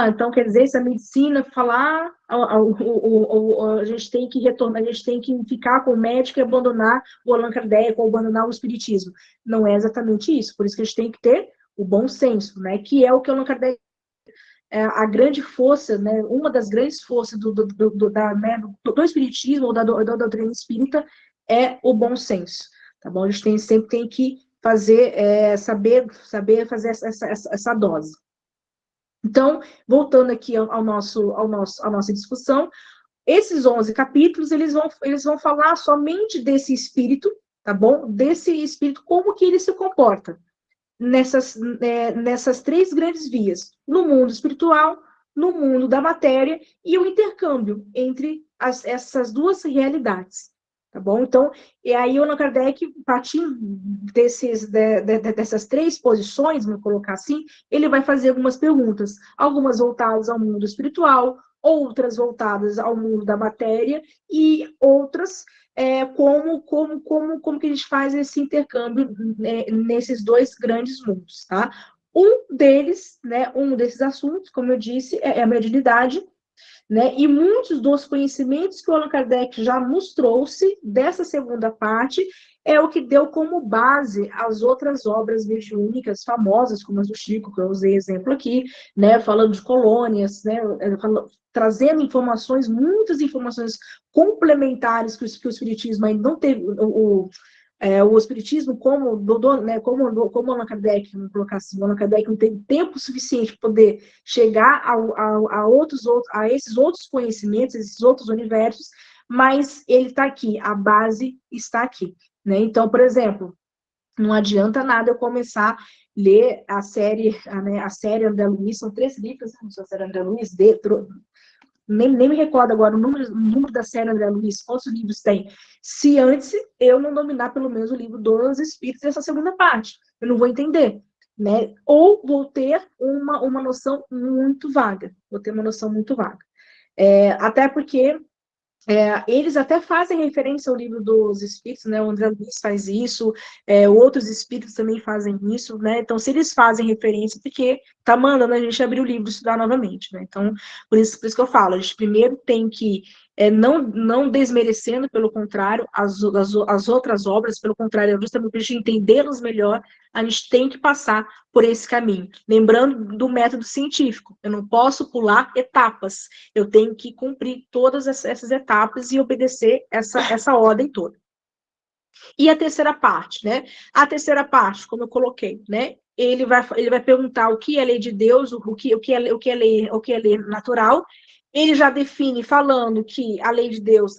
Então quer dizer, se a medicina falar, a gente tem que retornar, a gente tem que ficar com o médico e abandonar o Allan Kardec ou abandonar o espiritismo. Não é exatamente isso. Por isso que a gente tem que ter o bom senso, né? Que é o que o Allan Kardec a grande força, né, uma das grandes forças do espiritismo ou da doutrina espírita é o bom senso, tá bom? A gente sempre tem que saber fazer essa dose. Então, voltando aqui à nossa discussão, esses 11 capítulos, eles vão falar somente desse espírito, tá bom? Desse espírito, como que ele se comporta nessas três grandes vias, no mundo espiritual, no mundo da matéria e o intercâmbio entre essas duas realidades, tá bom? Então, e aí o Allan Kardec, partindo dessas três posições, vamos colocar assim, ele vai fazer algumas perguntas, algumas voltadas ao mundo espiritual, outras voltadas ao mundo da matéria e outras como que a gente faz esse intercâmbio nesses dois grandes mundos, tá? Um desses assuntos, como eu disse, é a mediunidade, né? E muitos dos conhecimentos que o Allan Kardec já nos trouxe dessa segunda parte é o que deu como base as outras obras mediúnicas famosas, como as do Chico, que eu usei exemplo aqui, né? Falando de colônias, né? Trazendo muitas informações complementares que o Espiritismo ainda não teve, o Espiritismo, como Allan Kardec, vamos colocar assim, o Allan Kardec não teve tempo suficiente para poder chegar a esses outros conhecimentos, esses outros universos, mas ele está aqui, a base está aqui. Né? Então, por exemplo, não adianta nada eu começar a ler a série André Luiz, são 3 livros, né? A série André Luiz, nem me recordo agora o número da série André Luiz, quantos livros tem, se antes eu não dominar pelo menos o livro dos Espíritos dessa segunda parte. Eu não vou entender. Né? Ou vou ter uma noção muito vaga. Até porque eles até fazem referência ao livro dos Espíritos, né? O André Luiz faz isso, outros Espíritos também fazem isso, né? Então, se eles fazem referência, porque tá mandando a gente abrir o livro e estudar novamente, né? Então, por isso que eu falo, a gente primeiro tem que, não desmerecendo, pelo contrário, as outras obras, pelo contrário, justamente para a gente entendê-las melhor, a gente tem que passar por esse caminho. Lembrando do método científico, eu não posso pular etapas, eu tenho que cumprir todas essas etapas e obedecer essa ordem toda. E a terceira parte, né? A terceira parte, como eu coloquei, né? Ele vai perguntar o que é lei de Deus, o que é lei natural, ele já define falando que a lei de Deus,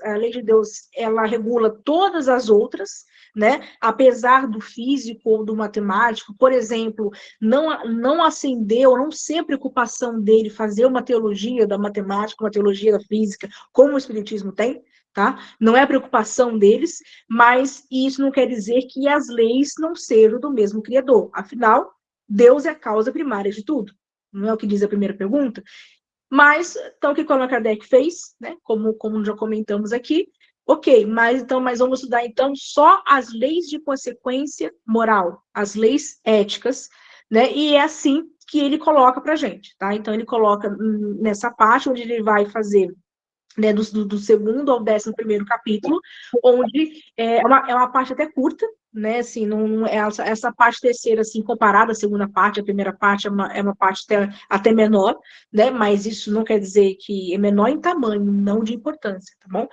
ela regula todas as outras, né? Apesar do físico ou do matemático, por exemplo, não acendeu, não ser a preocupação dele fazer uma teologia da matemática, uma teologia da física, como o Espiritismo tem, tá? Não é a preocupação deles, mas isso não quer dizer que as leis não sejam do mesmo Criador. Afinal, Deus é a causa primária de tudo. Não é o que diz a primeira pergunta? Mas, então, o que Allan Kardec fez, né? Como já comentamos aqui, ok, mas vamos estudar, então, só as leis de consequência moral, as leis éticas, né? E é assim que ele coloca para a gente, tá? Então, ele coloca nessa parte onde ele vai fazer, né, do segundo ao 11º capítulo, onde é uma parte até curta, né, assim, não, essa parte terceira, assim, comparada à segunda parte, a primeira parte é uma parte até menor, né, mas isso não quer dizer que é menor em tamanho, não de importância, tá bom?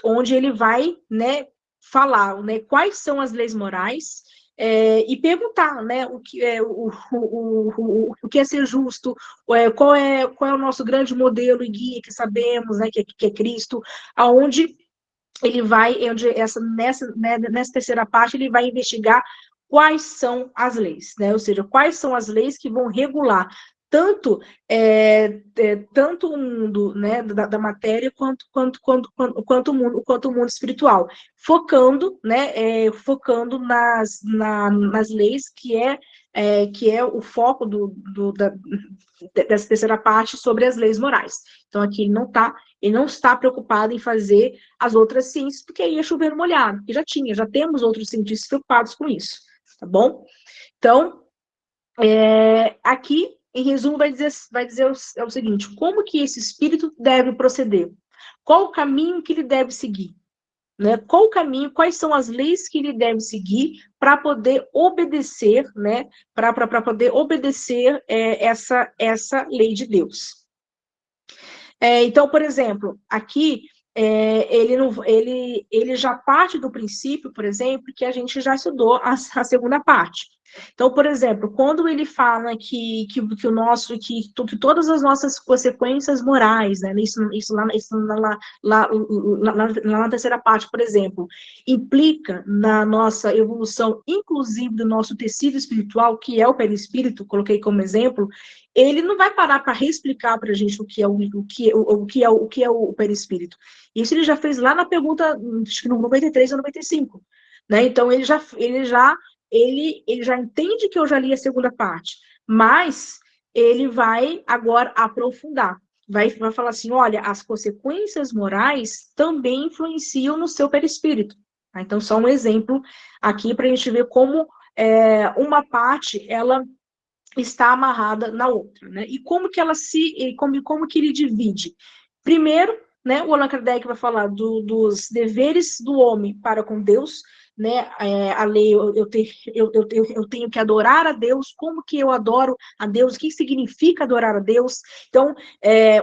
Onde ele vai, né, falar, né, quais são as leis morais, e perguntar, né, o que é ser justo, qual é o nosso grande modelo e guia que sabemos, né, que é Cristo, aonde ele vai, nessa terceira parte, ele vai investigar quais são as leis, né, ou seja, quais são as leis que vão regular tanto o mundo, né, da matéria quanto o mundo espiritual, focando nas leis que é o foco dessa terceira parte sobre as leis morais. Então aqui ele não está preocupado em fazer as outras ciências, porque aí é chover molhado, que já temos outros cientistas preocupados com isso, tá bom? Então, aqui, em resumo, vai dizer o seguinte: como que esse espírito deve proceder? Qual o caminho que ele deve seguir? Né? Qual o caminho, quais são as leis que ele deve seguir para poder obedecer, né? Para poder obedecer essa lei de Deus. Então, por exemplo, aqui ele já parte do princípio, por exemplo, que a gente já estudou a segunda parte. Então, por exemplo, quando ele fala que todas as nossas consequências morais, né, isso lá na terceira parte, por exemplo, implica na nossa evolução, inclusive do nosso tecido espiritual, que é o perispírito, coloquei como exemplo, ele não vai parar para reexplicar para a gente o que é o perispírito. Isso ele já fez lá na pergunta, acho que no 93 ou 95. Né? Então, ele já entende que eu já li a segunda parte, mas ele vai agora aprofundar. Vai falar assim, olha, as consequências morais também influenciam no seu perispírito. Tá? Então, só um exemplo aqui para a gente ver como uma parte, ela está amarrada na outra, né? E como que como que ele divide? Primeiro, né, o Allan Kardec vai falar dos deveres do homem para com Deus, né? A lei, eu tenho que adorar a Deus, como que eu adoro a Deus, o que significa adorar a Deus? Então,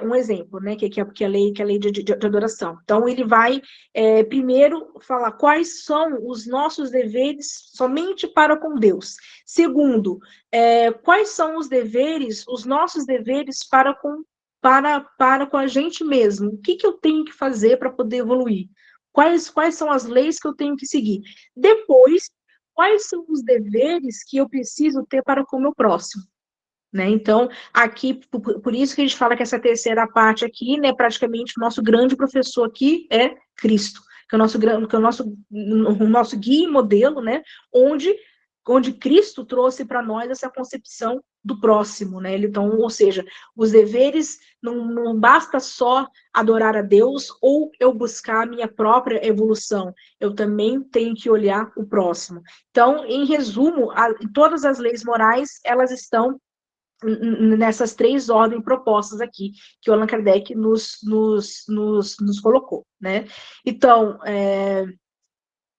um exemplo, né, que é a lei de adoração. Então, ele vai primeiro falar quais são os nossos deveres somente para com Deus. Segundo, quais são os nossos deveres para com a gente mesmo? O que eu tenho que fazer para poder evoluir? Quais são as leis que eu tenho que seguir? Depois, quais são os deveres que eu preciso ter para com o meu próximo? Né? Então, aqui, por isso que a gente fala que essa terceira parte aqui, né, praticamente o nosso grande professor aqui é Cristo, que é o nosso guia e modelo, né, onde Cristo trouxe para nós essa concepção do próximo, né? Então, ou seja, os deveres não basta só adorar a Deus ou eu buscar a minha própria evolução, eu também tenho que olhar o próximo. Então, em resumo, todas as leis morais, elas estão nessas três ordens propostas aqui, que o Allan Kardec nos colocou, né? Então,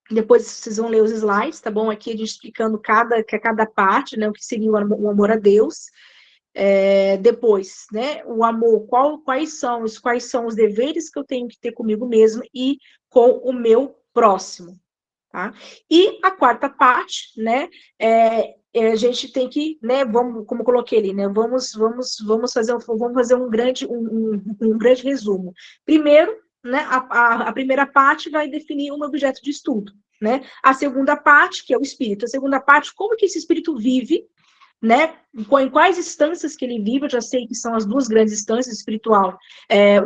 depois vocês vão ler os slides, tá bom? Aqui a gente explicando cada parte, né? O que seria o amor a Deus. Depois, né? O amor, quais são os deveres que eu tenho que ter comigo mesmo e com o meu próximo. tá? E a quarta parte, né, a gente tem que, né, como eu coloquei ali, né, vamos fazer um grande resumo. Primeiro, né, a primeira parte vai definir um objeto de estudo, né? A segunda parte, que é o espírito. A segunda parte, como que esse espírito vive, né? Em quais instâncias que ele vive, eu já sei que são as duas grandes instâncias, espiritual,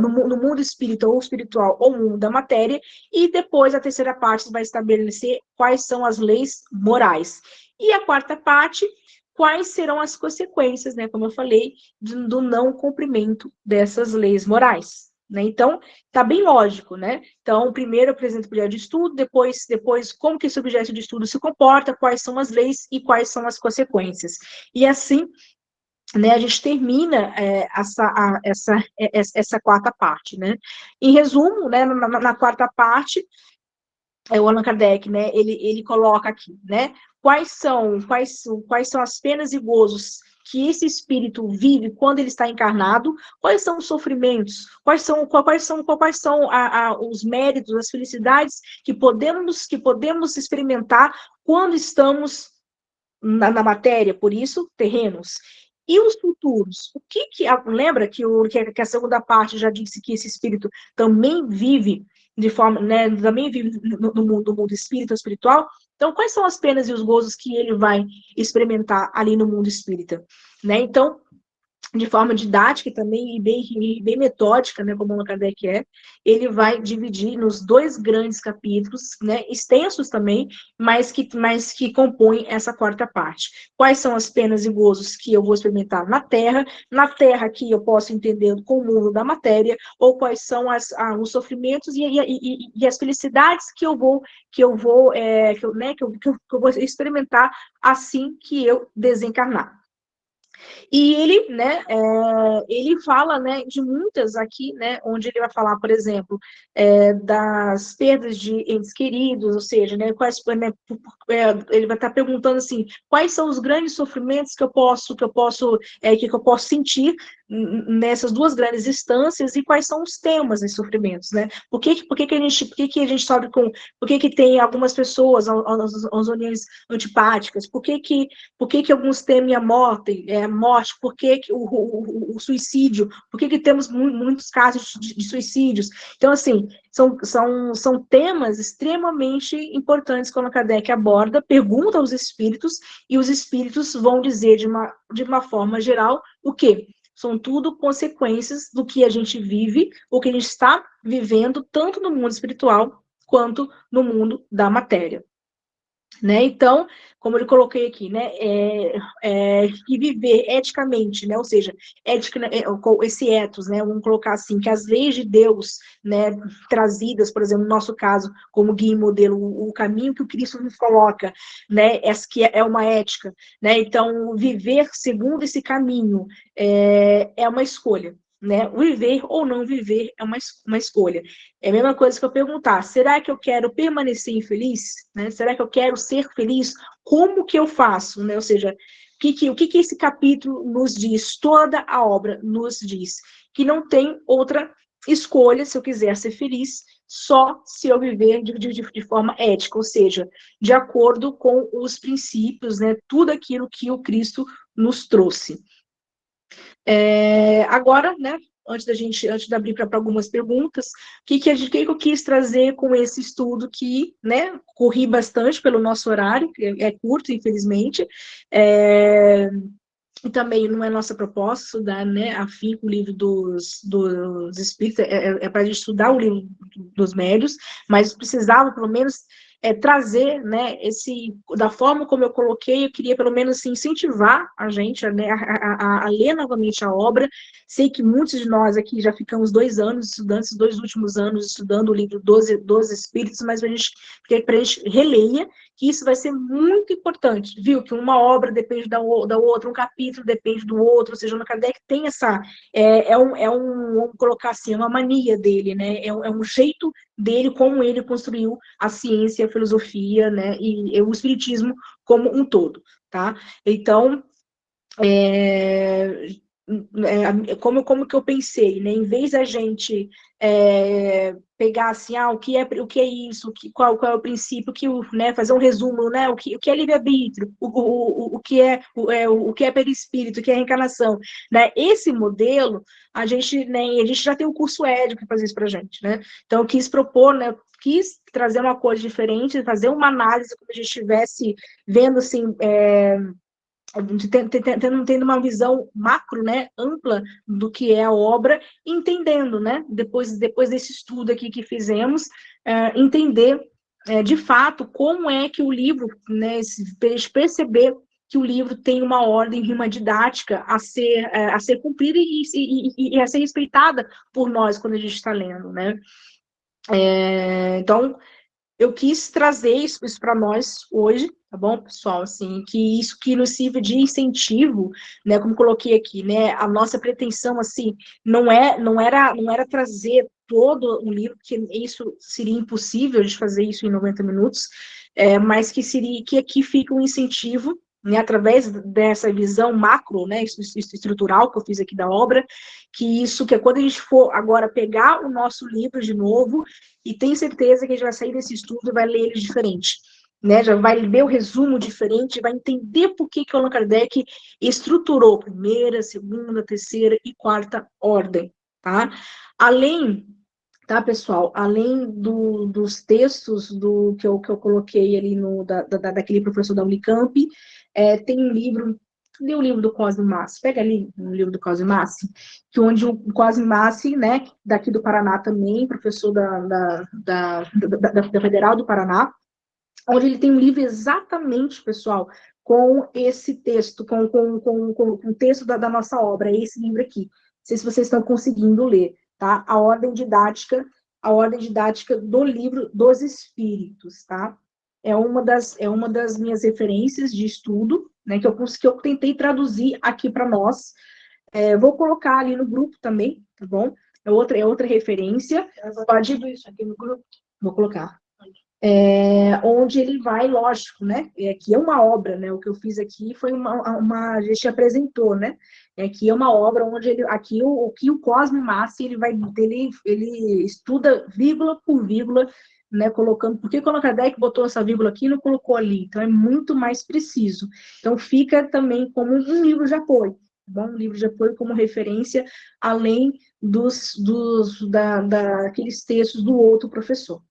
no mundo espiritual ou mundo da matéria, e depois a terceira parte vai estabelecer quais são as leis morais. E a quarta parte, quais serão as consequências, né, como eu falei, do não cumprimento dessas leis morais. Né? Então, está bem lógico, né? Então, primeiro apresenta o objeto de estudo, depois como que esse objeto de estudo se comporta, quais são as leis e quais são as consequências. E assim, né, a gente termina essa quarta parte, né? Em resumo, né, na quarta parte, o Allan Kardec, né, ele coloca aqui, né, quais são as penas e gozos que esse espírito vive quando ele está encarnado, quais são os sofrimentos, quais são os méritos, as felicidades que podemos experimentar quando estamos na matéria, por isso, terrenos. E os futuros? Lembra que a segunda parte já disse que esse espírito também vive de forma, né, também vive no mundo espiritual? Então, quais são as penas e os gozos que ele vai experimentar ali no mundo espírita? Né? Então, de forma didática também e bem metódica, né, como o Allan Kardec ele vai dividir nos dois grandes capítulos, né, extensos também, mas que compõem essa quarta parte. Quais são as penas e gozos que eu vou experimentar na Terra que eu posso entender como o mundo da matéria, ou quais são os sofrimentos e as felicidades que eu vou experimentar assim que eu desencarnar. E ele, né, ele fala, né, de muitas aqui, né, onde ele vai falar, por exemplo, das perdas de entes queridos, ou seja, né, ele vai estar perguntando assim, quais são os grandes sofrimentos que eu posso sentir nessas duas grandes instâncias e quais são os temas desses sofrimentos, né? Por que a gente sofre por que tem algumas pessoas as uniões antipáticas? Por que alguns temem a morte, por que o suicídio, por que temos muitos casos de suicídios? Então, assim, são temas extremamente importantes que o Allan Kardec aborda, pergunta aos espíritos, e os espíritos vão dizer de uma forma geral o quê? São tudo consequências do que a gente vive, o que a gente está vivendo, tanto no mundo espiritual quanto no mundo da matéria. Né? Então, como eu coloquei aqui, né, que viver eticamente, né, ou seja, ética, esse ethos, né, vamos colocar assim, que as leis de Deus, né, trazidas, por exemplo, no nosso caso, como guia e modelo, o caminho que o Cristo nos coloca, né, que é uma ética, né, então, viver segundo esse caminho é uma escolha. Né? Viver ou não viver é uma escolha. É a mesma coisa que eu perguntar, será que eu quero permanecer infeliz? Né? Será que eu quero ser feliz? Como que eu faço? Né? Ou seja, o que esse capítulo nos diz? Toda a obra nos diz que não tem outra escolha se eu quiser ser feliz, só se eu viver de forma ética, ou seja, de acordo com os princípios, né? Tudo aquilo que o Cristo nos trouxe. Agora, né, antes de abrir para algumas perguntas, o que eu quis trazer com esse estudo que, né, corri bastante pelo nosso horário, que é curto, infelizmente, e também não é nossa proposta estudar, né, afinco o livro dos espíritos, para a gente estudar o livro dos médiuns, mas precisava, pelo menos, trazer, né, da forma como eu coloquei, eu queria, pelo menos, assim, incentivar a gente a ler novamente a obra. Sei que muitos de nós aqui já ficamos 2 anos estudando, esses 2 últimos anos estudando o livro dos Espíritos, mas para a gente releia, que isso vai ser muito importante, viu? Que uma obra depende da outra, um capítulo depende do outro, ou seja, o Kardec tem vamos colocar assim, uma mania dele, né? É um jeito dele, como ele construiu a ciência, a filosofia, né? E o espiritismo como um todo, tá? Então, como que eu pensei, né? Em vez da gente pegar assim, o que é isso, qual é o princípio, né, fazer um resumo, né, o que é livre-arbítrio, o que é perispírito, o que é reencarnação, né? Esse modelo, a gente já tem um curso ético que faz isso pra gente, né? Então, eu quis propor, né, quis trazer uma coisa diferente, fazer uma análise como a gente estivesse vendo, assim, tendo uma visão macro, né, ampla do que é a obra, entendendo, né, depois desse estudo aqui que fizemos, entender de fato como é que o livro, né, perceber que o livro tem uma ordem, uma didática a ser cumprida e a ser respeitada por nós quando a gente está lendo, né. Então, eu quis trazer isso para nós hoje, tá bom, pessoal? Assim, que isso que nos sirva de incentivo, né? Como coloquei aqui, né? A nossa pretensão, assim, não era trazer todo o livro, que isso seria impossível de fazer isso em 90 minutos, mas que aqui fica um incentivo, né, através dessa visão macro, né, estrutural que eu fiz aqui da obra, que é quando a gente for agora pegar o nosso livro de novo, e tenho certeza que a gente vai sair desse estudo e vai ler ele diferente, né? Já vai ler o resumo diferente, vai entender por que o Allan Kardec estruturou primeira, segunda, terceira e quarta ordem, tá? Além, tá, pessoal? Além dos textos que eu coloquei ali daquele professor da Unicamp, tem um livro. Lê o livro do Cosme Massi, pega ali o livro do Cosme Massi, onde o Cosme Massi, né, daqui do Paraná também, professor da Federal do Paraná, onde ele tem um livro exatamente, pessoal, com esse texto, com o texto da nossa obra, é esse livro aqui. Não sei se vocês estão conseguindo ler, tá? A ordem didática do livro dos Espíritos, tá? É uma das minhas referências de estudo, né, que eu tentei traduzir aqui para nós. Vou colocar ali no grupo também, tá bom? É outra referência. Pode isso aqui no grupo. Vou colocar. Onde ele vai, lógico, né? Aqui é uma obra, né? O que eu fiz aqui foi a gente apresentou, né? Aqui é uma obra onde o Cosme Massi ele estuda vírgula por vírgula, né? Colocando por que o Allan Kardec botou essa vírgula aqui e não colocou ali. Então é muito mais preciso. Então fica também como um livro de apoio, tá bom? Um livro de apoio como referência, além daqueles textos do outro professor.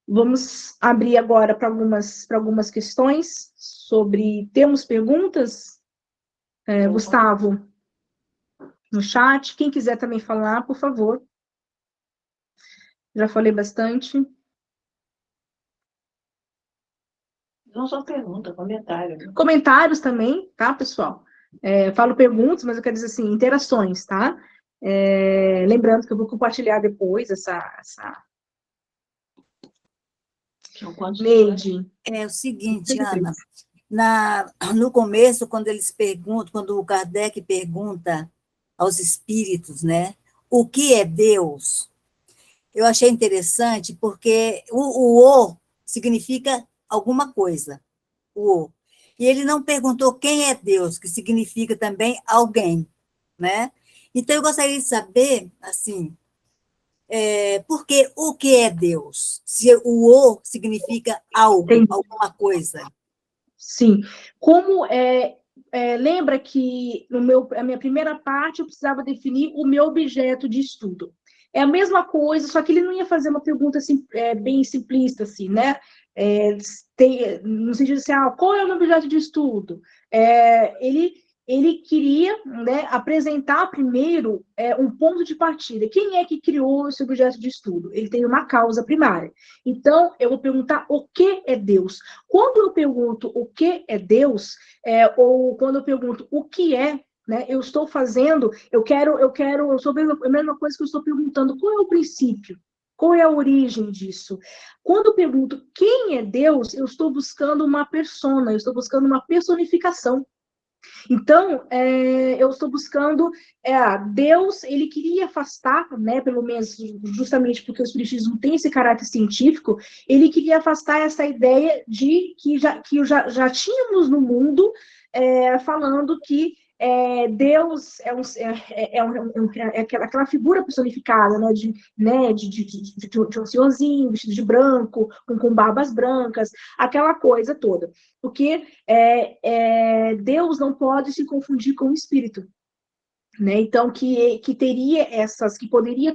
Vamos abrir agora para algumas questões sobre... Temos perguntas? Gustavo, no chat. Quem quiser também falar, por favor. Já falei bastante. Não só pergunta, comentário. Comentários também, tá, pessoal? Falo perguntas, mas eu quero dizer assim, interações, tá? Lembrando que eu vou compartilhar depois essa... Neide. É o seguinte, Ana, no começo, quando o Kardec pergunta aos espíritos, né, o que é Deus, eu achei interessante, porque o significa alguma coisa, o O. E ele não perguntou quem é Deus, que significa também alguém, né? Então, eu gostaria de saber, assim, porque o que é Deus? Se o O significa algo, alguma coisa. Sim. Como lembra que a minha primeira parte eu precisava definir o meu objeto de estudo. É a mesma coisa, só que ele não ia fazer uma pergunta assim, bem simplista, assim, né? No sentido assim, qual é o meu objeto de estudo? Ele queria, né, apresentar primeiro um ponto de partida. Quem é que criou esse objeto de estudo? Ele tem uma causa primária. Então, eu vou perguntar o que é Deus. Quando eu pergunto o que é Deus, ou quando eu pergunto o que é, né, eu estou fazendo, eu estou vendo a mesma coisa que eu estou perguntando, qual é o princípio? Qual é a origem disso? Quando eu pergunto quem é Deus, eu estou buscando uma persona, eu estou buscando uma personificação. Então, eu estou buscando... Deus, ele queria afastar, né, pelo menos justamente porque o espiritismo tem esse caráter científico, ele queria afastar essa ideia de que já tínhamos no mundo falando que Deus é aquela figura personificada, de um senhorzinho vestido de branco, com barbas brancas, aquela coisa toda. Porque Deus não pode se confundir com o espírito. Né? Então, que teria que poderia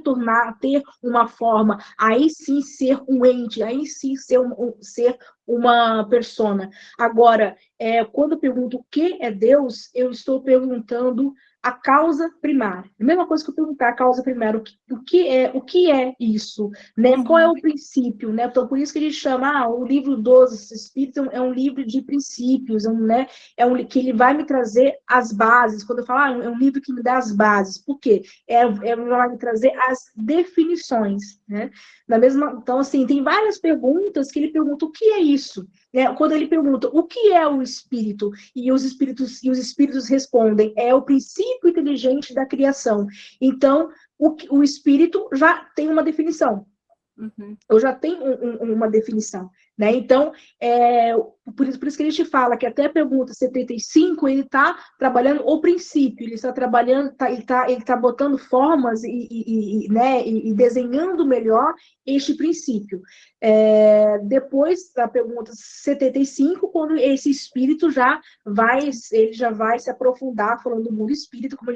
ter uma forma, aí sim ser um ente, aí sim ser uma persona. Agora, quando eu pergunto o que é Deus, eu estou perguntando a causa primária. A mesma coisa que eu perguntar a causa primária, o que é isso? Né? Qual é o princípio? Né? Então, por isso que a gente chama o livro dos Espíritos é um livro de princípios, né? Que ele vai me trazer as bases. Quando eu falo, é um livro que me dá as bases. Por quê? Vai me trazer as definições, né? Então, assim, tem várias perguntas que ele pergunta o que é isso? Né? Quando ele pergunta o que é o espírito, e os espíritos respondem, é o princípio inteligente da criação. Então, o espírito já tem uma definição. Eu já tenho uma definição, né? Então, por isso que a gente fala que até a pergunta 75, ele está trabalhando o princípio, ele está trabalhando, ele tá botando formas e desenhando melhor este princípio. Depois da pergunta 75, quando esse espírito ele já vai se aprofundar falando do mundo espírito, como a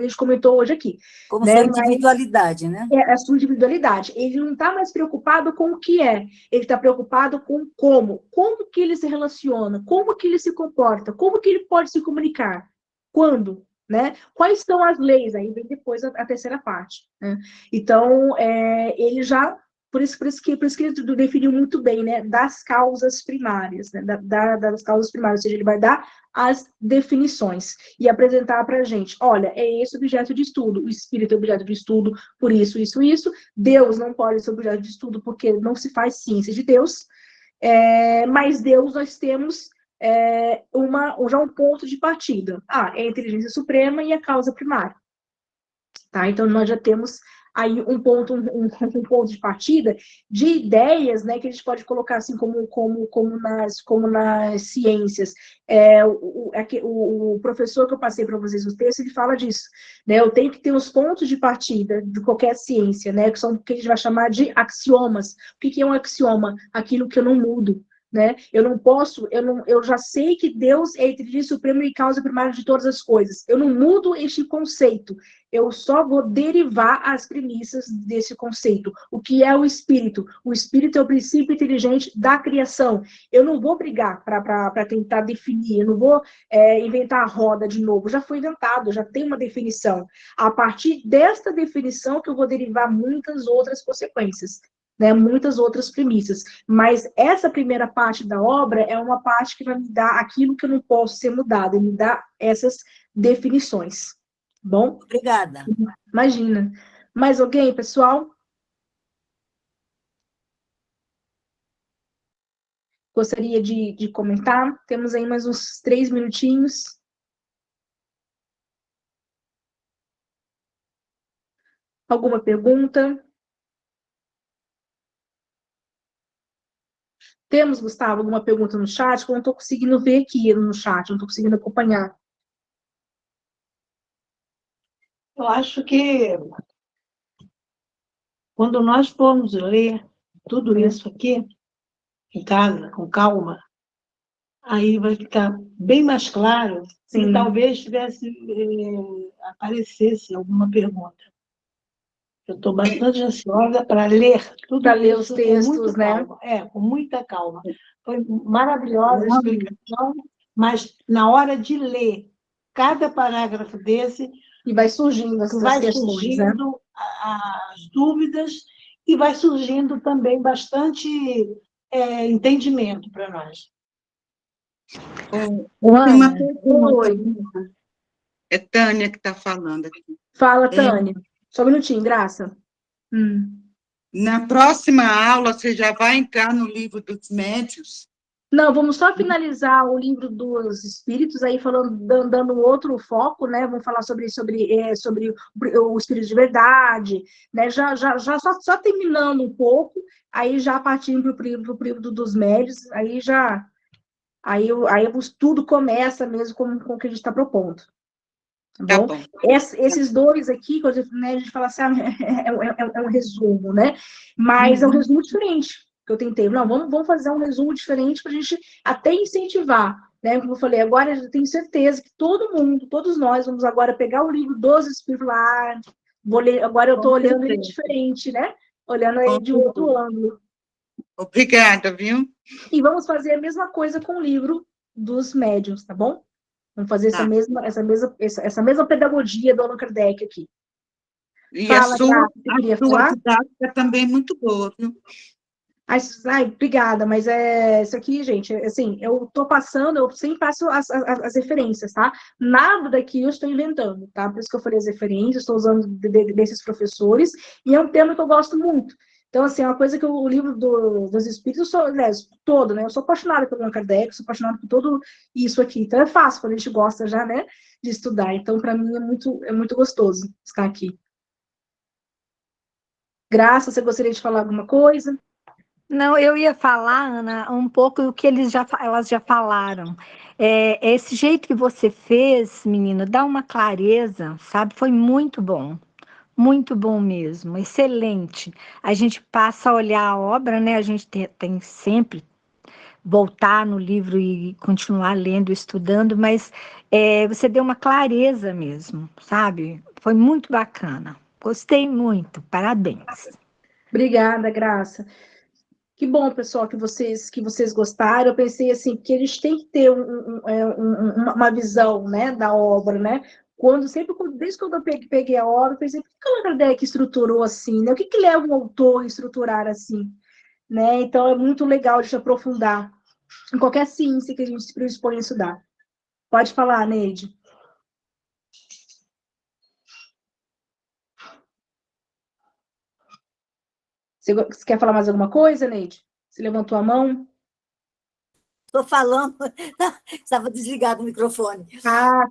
gente comentou hoje aqui. Como né? sua individualidade, né? A sua individualidade. Ele não está mais preocupado com o que é, ele está preocupado com como que ele se relaciona, como que ele se comporta, como que ele pode se comunicar, quando, né? Quais são as leis? Aí vem depois a terceira parte, né? Então, ele já, por isso que ele definiu muito bem, né? Das causas primárias, né? Das causas primárias, ou seja, ele vai dar as definições e apresentar para a gente, olha, é esse objeto de estudo, o espírito é objeto de estudo por isso, isso, isso, Deus não pode ser objeto de estudo porque não se faz ciência de Deus, mas Deus nós temos já um ponto de partida, é a inteligência suprema e a causa primária, tá? Então nós já temos aí um ponto de partida de ideias, né, que a gente pode colocar assim como nas ciências. O professor que eu passei para vocês o texto, ele fala disso, né? Eu tenho que ter os pontos de partida de qualquer ciência, né, que são o que a gente vai chamar de axiomas. O que é um axioma? Aquilo que eu não mudo. Né? Eu já sei que Deus é a inteligência suprema e causa primária de todas as coisas. Eu não mudo este conceito. Eu só vou derivar as premissas desse conceito. O que é o espírito? O espírito é o princípio inteligente da criação. Eu não vou brigar para tentar definir, eu não vou inventar a roda de novo. Já foi inventado, já tem uma definição. A partir desta definição que eu vou derivar muitas outras consequências. Né, muitas outras premissas, mas essa primeira parte da obra é uma parte que vai me dar aquilo que eu não posso ser mudado, me dá essas definições. Bom? Obrigada. Imagina. Mais alguém, pessoal? Gostaria de comentar? Temos aí mais uns 3 minutinhos. Alguma pergunta? Temos, Gustavo, alguma pergunta no chat? Que eu não estou conseguindo ver aqui no chat, não estou conseguindo acompanhar. Eu acho que quando nós formos ler tudo isso aqui, em casa, com calma, aí vai ficar bem mais claro se talvez aparecesse alguma pergunta. Eu estou bastante ansiosa para ler tudo para ler isso os textos, né? Com muita calma. Foi maravilhosa a explicação, mas na hora de ler cada parágrafo desse, e vai surgindo as questões, né? as dúvidas e vai surgindo também bastante entendimento para nós. Tem uma pergunta. Oi. É Tânia que está falando aqui. Fala, Tânia. Só um minutinho, Graça. Na próxima aula, você já vai entrar no livro dos médiuns? Não, vamos só finalizar o livro dos espíritos, aí dando outro foco, né? Vamos falar sobre o espírito de verdade, né? Já só terminando um pouco, aí já partindo para o livro dos médiuns, aí o estudo começa mesmo com o que a gente está propondo. Tá Tá bom? bom. Esses dois aqui, quando né, a gente fala assim, é um resumo, né? Mas é um resumo diferente que eu tentei. Não, vamos fazer um resumo diferente para a gente até incentivar, né? Como eu falei, agora eu tenho certeza que todo mundo, todos nós, vamos agora pegar o livro dos Espíritos lá, vou ler, agora eu estou olhando ele diferente, né? Olhando ele de outro ângulo. Obrigada, viu? E vamos fazer a mesma coisa com o livro dos médiuns, tá bom? Vamos fazer Tá. essa mesma pedagogia do Allan Kardec aqui. E Fala, a sua, Graça, você queria falar? didática também é muito boa, viu? Ai, obrigada, mas isso aqui, gente, assim, eu tô passando, eu sempre passo as referências, tá? Nada daqui eu estou inventando, tá? Por isso que eu falei as referências, estou usando desses professores, e é um tema que eu gosto muito. Então, assim, é uma coisa que o livro dos Espíritos, aliás, todo, né? Eu sou apaixonada pelo Allan Kardec, sou apaixonada por tudo isso aqui. Então, é fácil, quando a gente gosta já, né, de estudar. Então, para mim, é muito gostoso estar aqui. Graça, você gostaria de falar alguma coisa? Não, eu ia falar, Ana, um pouco do que elas já falaram. Esse jeito que você fez, menino, dá uma clareza, sabe? Foi muito bom mesmo, excelente. A gente passa a olhar a obra, né? A gente tem sempre voltar no livro e continuar lendo, estudando, mas você deu uma clareza mesmo, sabe? Foi muito bacana. Gostei muito, parabéns. Obrigada, Graça. Que bom, pessoal, que vocês gostaram. Eu pensei assim, que eles têm que ter uma visão, né, da obra, né? Desde quando eu peguei a obra, eu pensei, por que o Allan Kardec estruturou assim, né? O que leva um autor a estruturar assim, né? Então, é muito legal de aprofundar em qualquer ciência que a gente se predispõe a estudar. Pode falar, Neide. Você quer falar mais alguma coisa, Neide? Você levantou a mão? Estou falando, estava desligado o microfone.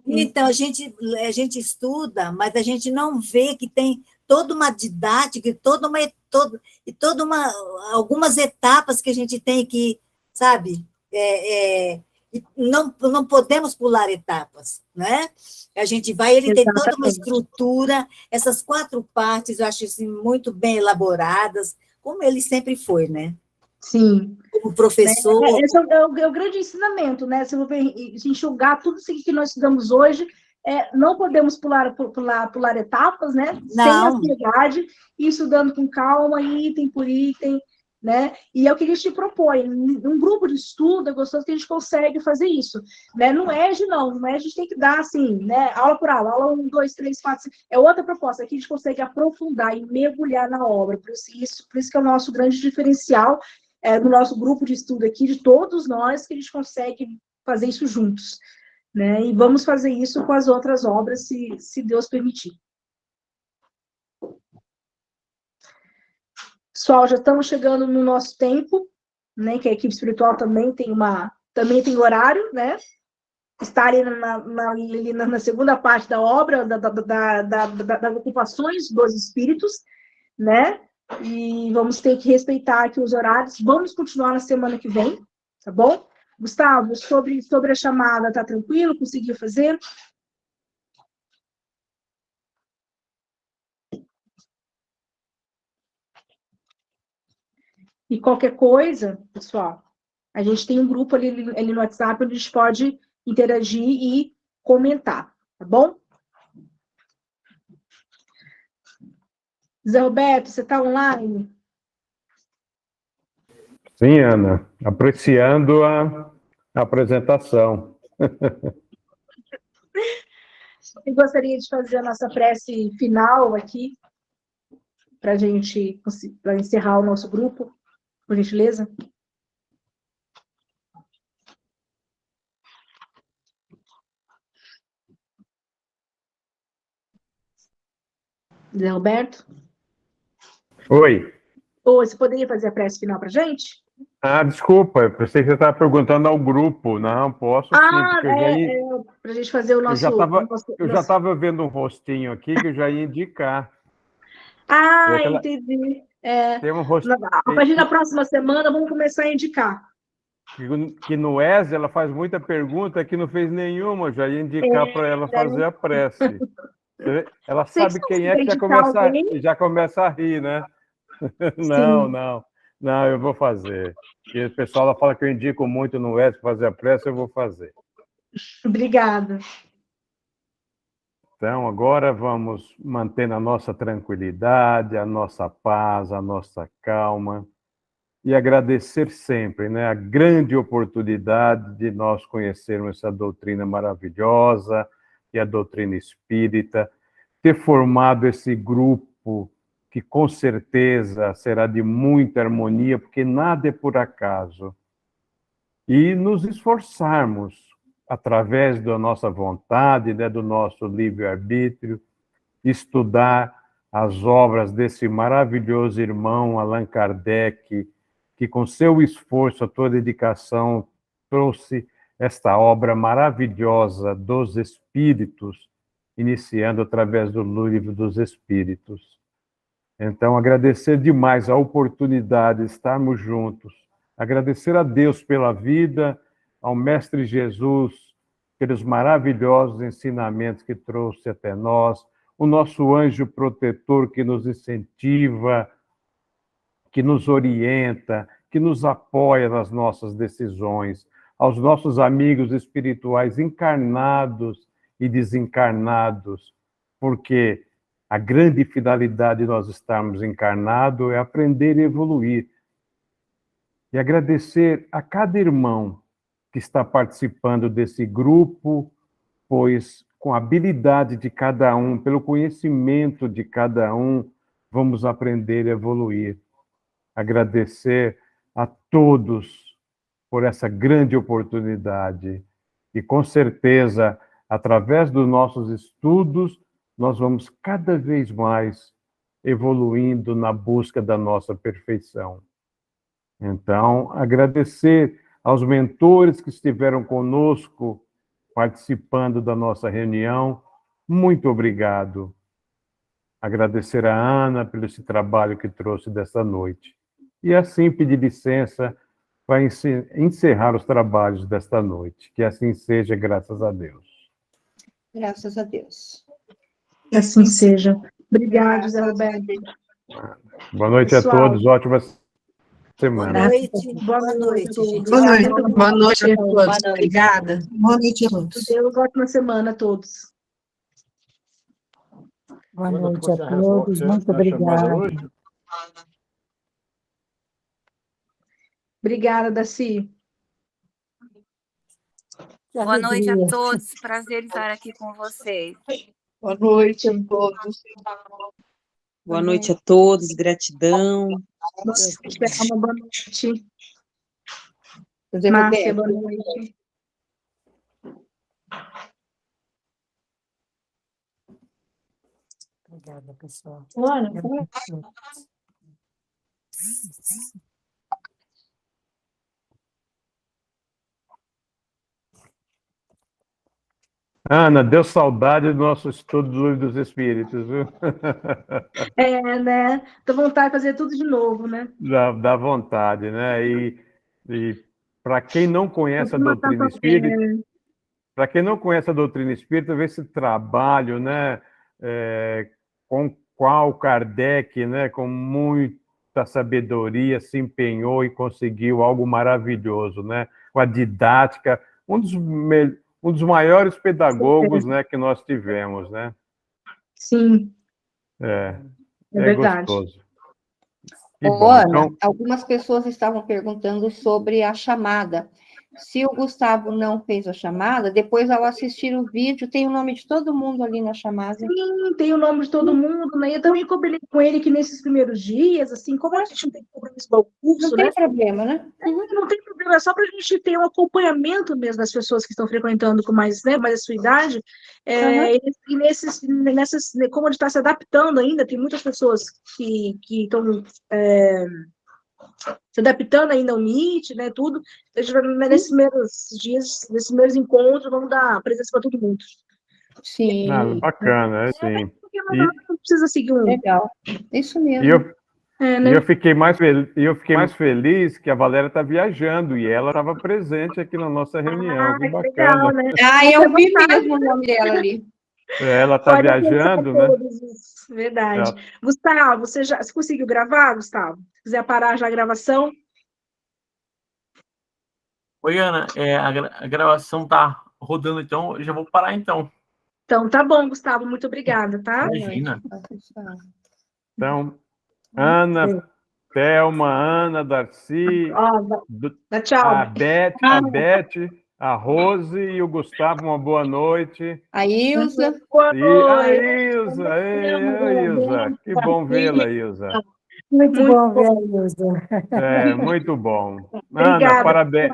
Então, a gente estuda, mas a gente não vê que tem toda uma didática algumas etapas que a gente tem que, sabe, não podemos pular etapas, né? A gente vai, ele tem toda uma estrutura, essas 4 partes, eu acho assim, muito bem elaboradas, como ele sempre foi, né? Sim. Como professor. Esse é o grande ensinamento, né? Se enxugar tudo isso que nós estudamos hoje, não podemos pular etapas, né? Não. Sem ansiedade, e estudando com calma, item por item, né? E é o que a gente propõe. Um grupo de estudo é gostoso que a gente consegue fazer isso, né? Não é a gente tem que dar assim, né? Aula por aula, 1, 2, 3, 4, 5. É outra proposta, aqui a gente consegue aprofundar e mergulhar na obra. Por isso que é o nosso grande diferencial no nosso grupo de estudo aqui, de todos nós, que a gente consegue fazer isso juntos, né? E vamos fazer isso com as outras obras, se Deus permitir. Pessoal, já estamos chegando no nosso tempo, né? Que a equipe espiritual também tem horário, né? Está ali na segunda parte da obra, das ocupações dos espíritos, né? E vamos ter que respeitar aqui os horários. Vamos continuar na semana que vem, tá bom? Gustavo, sobre a chamada, tá tranquilo? Conseguiu fazer? E qualquer coisa, pessoal, a gente tem um grupo ali no WhatsApp onde a gente pode interagir e comentar, tá bom? Zé Roberto, você está online? Sim, Ana, apreciando a apresentação. Eu gostaria de fazer a nossa prece final aqui, para a gente encerrar o nosso grupo, por gentileza. Zé Roberto? Oi. Você poderia fazer a prece final para a gente? Desculpa, eu pensei que você estava perguntando ao grupo. Não, posso sim, porque para a gente fazer o nosso... Eu já estava vendo um rostinho aqui que eu já ia indicar. Entendi. Tem um rostinho. A partir da próxima semana, vamos começar a indicar. que no ESE ela faz muita pergunta que não fez nenhuma, eu já ia indicar para ela fazer a prece. Ela sabe quem é que já começa a rir, né? Não, eu vou fazer. E o pessoal ela fala que eu indico muito no ESE fazer a prece, eu vou fazer. Obrigada. Então, agora vamos manter a nossa tranquilidade, a nossa paz, a nossa calma e agradecer sempre, né, a grande oportunidade de nós conhecermos essa doutrina maravilhosa e a doutrina espírita, ter formado esse grupo que com certeza será de muita harmonia, porque nada é por acaso, e nos esforçarmos através da nossa vontade, né, do nosso livre-arbítrio, estudar as obras desse maravilhoso irmão Allan Kardec, que com seu esforço, a sua dedicação, trouxe esta obra maravilhosa dos Espíritos, iniciando através do Livro dos Espíritos. Então, agradecer demais a oportunidade de estarmos juntos, agradecer a Deus pela vida, ao Mestre Jesus, pelos maravilhosos ensinamentos que trouxe até nós, o nosso anjo protetor que nos incentiva, que nos orienta, que nos apoia nas nossas decisões, aos nossos amigos espirituais encarnados e desencarnados, porque a grande finalidade de nós estarmos encarnados é aprender e evoluir. E agradecer a cada irmão que está participando desse grupo, pois com a habilidade de cada um, pelo conhecimento de cada um, vamos aprender e evoluir. Agradecer a todos por essa grande oportunidade. E com certeza, através dos nossos estudos, nós vamos cada vez mais evoluindo na busca da nossa perfeição. Então, agradecer aos mentores que estiveram conosco, participando da nossa reunião, muito obrigado. Agradecer a Ana pelo esse trabalho que trouxe dessa noite. E assim pedir licença para encerrar os trabalhos desta noite. Que assim seja, graças a Deus. Graças a Deus. Que assim seja. Obrigada, Zé Roberto. Boa noite Pessoal, a todos, ótima semana. Boa noite. Boa noite, gente. Boa noite. Boa noite a todos. Obrigada. Boa noite a todos. Deus, ótima semana a todos. Boa noite a todos, muito obrigada. Obrigada, Daci. Boa noite a todos, prazer estar aqui com vocês. Boa noite a todos. Boa noite a todos, gratidão. Uma boa noite. José Márcia, Roberto. boa noite. Obrigada, pessoal. Luana, Ana, deu saudade do nosso estudo do Livro dos Espíritos, viu? É, né? Tô vontade de fazer tudo de novo, né? Dá vontade, né? E para quem não conhece a doutrina espírita, para quem não conhece a doutrina espírita, vê esse trabalho, né? Com qual Kardec, né? Com muita sabedoria, se empenhou e conseguiu algo maravilhoso, né? Com a didática, um dos maiores pedagogos, né, que nós tivemos, né? Sim. É verdade. gostoso. Ana, Então, algumas pessoas estavam perguntando sobre a chamada. Se o Gustavo não fez a chamada, depois ao assistir o vídeo, tem o nome de todo mundo ali na chamada. Sim, tem o nome de todo mundo, né? Eu também combinei com ele que nesses primeiros dias, assim, como a gente não tem compromisso com o curso, Não tem problema, né? Não tem problema, é só para a gente ter um acompanhamento mesmo das pessoas que estão frequentando com mais, né, mais a sua idade. E nessas, como ele está se adaptando ainda, tem muitas pessoas que estão se adaptando ainda ao NIT, né, tudo. A gente vai, nesses primeiros dias, nesses primeiros encontros, vamos dar presença para todo mundo. Sim. bacana, sim. Porque não precisa seguir um... Legal. Isso mesmo. né? E eu fiquei mais feliz que a Valéria está viajando e ela estava presente aqui na nossa reunião. Que bacana. Legal, né? Eu vi mesmo o nome dela ali. Ela está viajando, né? Verdade. Ela... Gustavo, você conseguiu gravar, Gustavo? Se quiser parar já a gravação? Oi, Ana, a gravação tá rodando, então eu já vou parar, então. Então, tá bom, Gustavo, muito obrigada, tá? Imagina. Então, Ana, Thelma, Ana, Darcy, tchau. a Beth, a Rose e o Gustavo, uma boa noite. A Ilza. Boa noite. Ilza. Que bom vê-la, Ilza. Muito bom ver a Ilza. Muito bom. Obrigada. Ana, parabéns.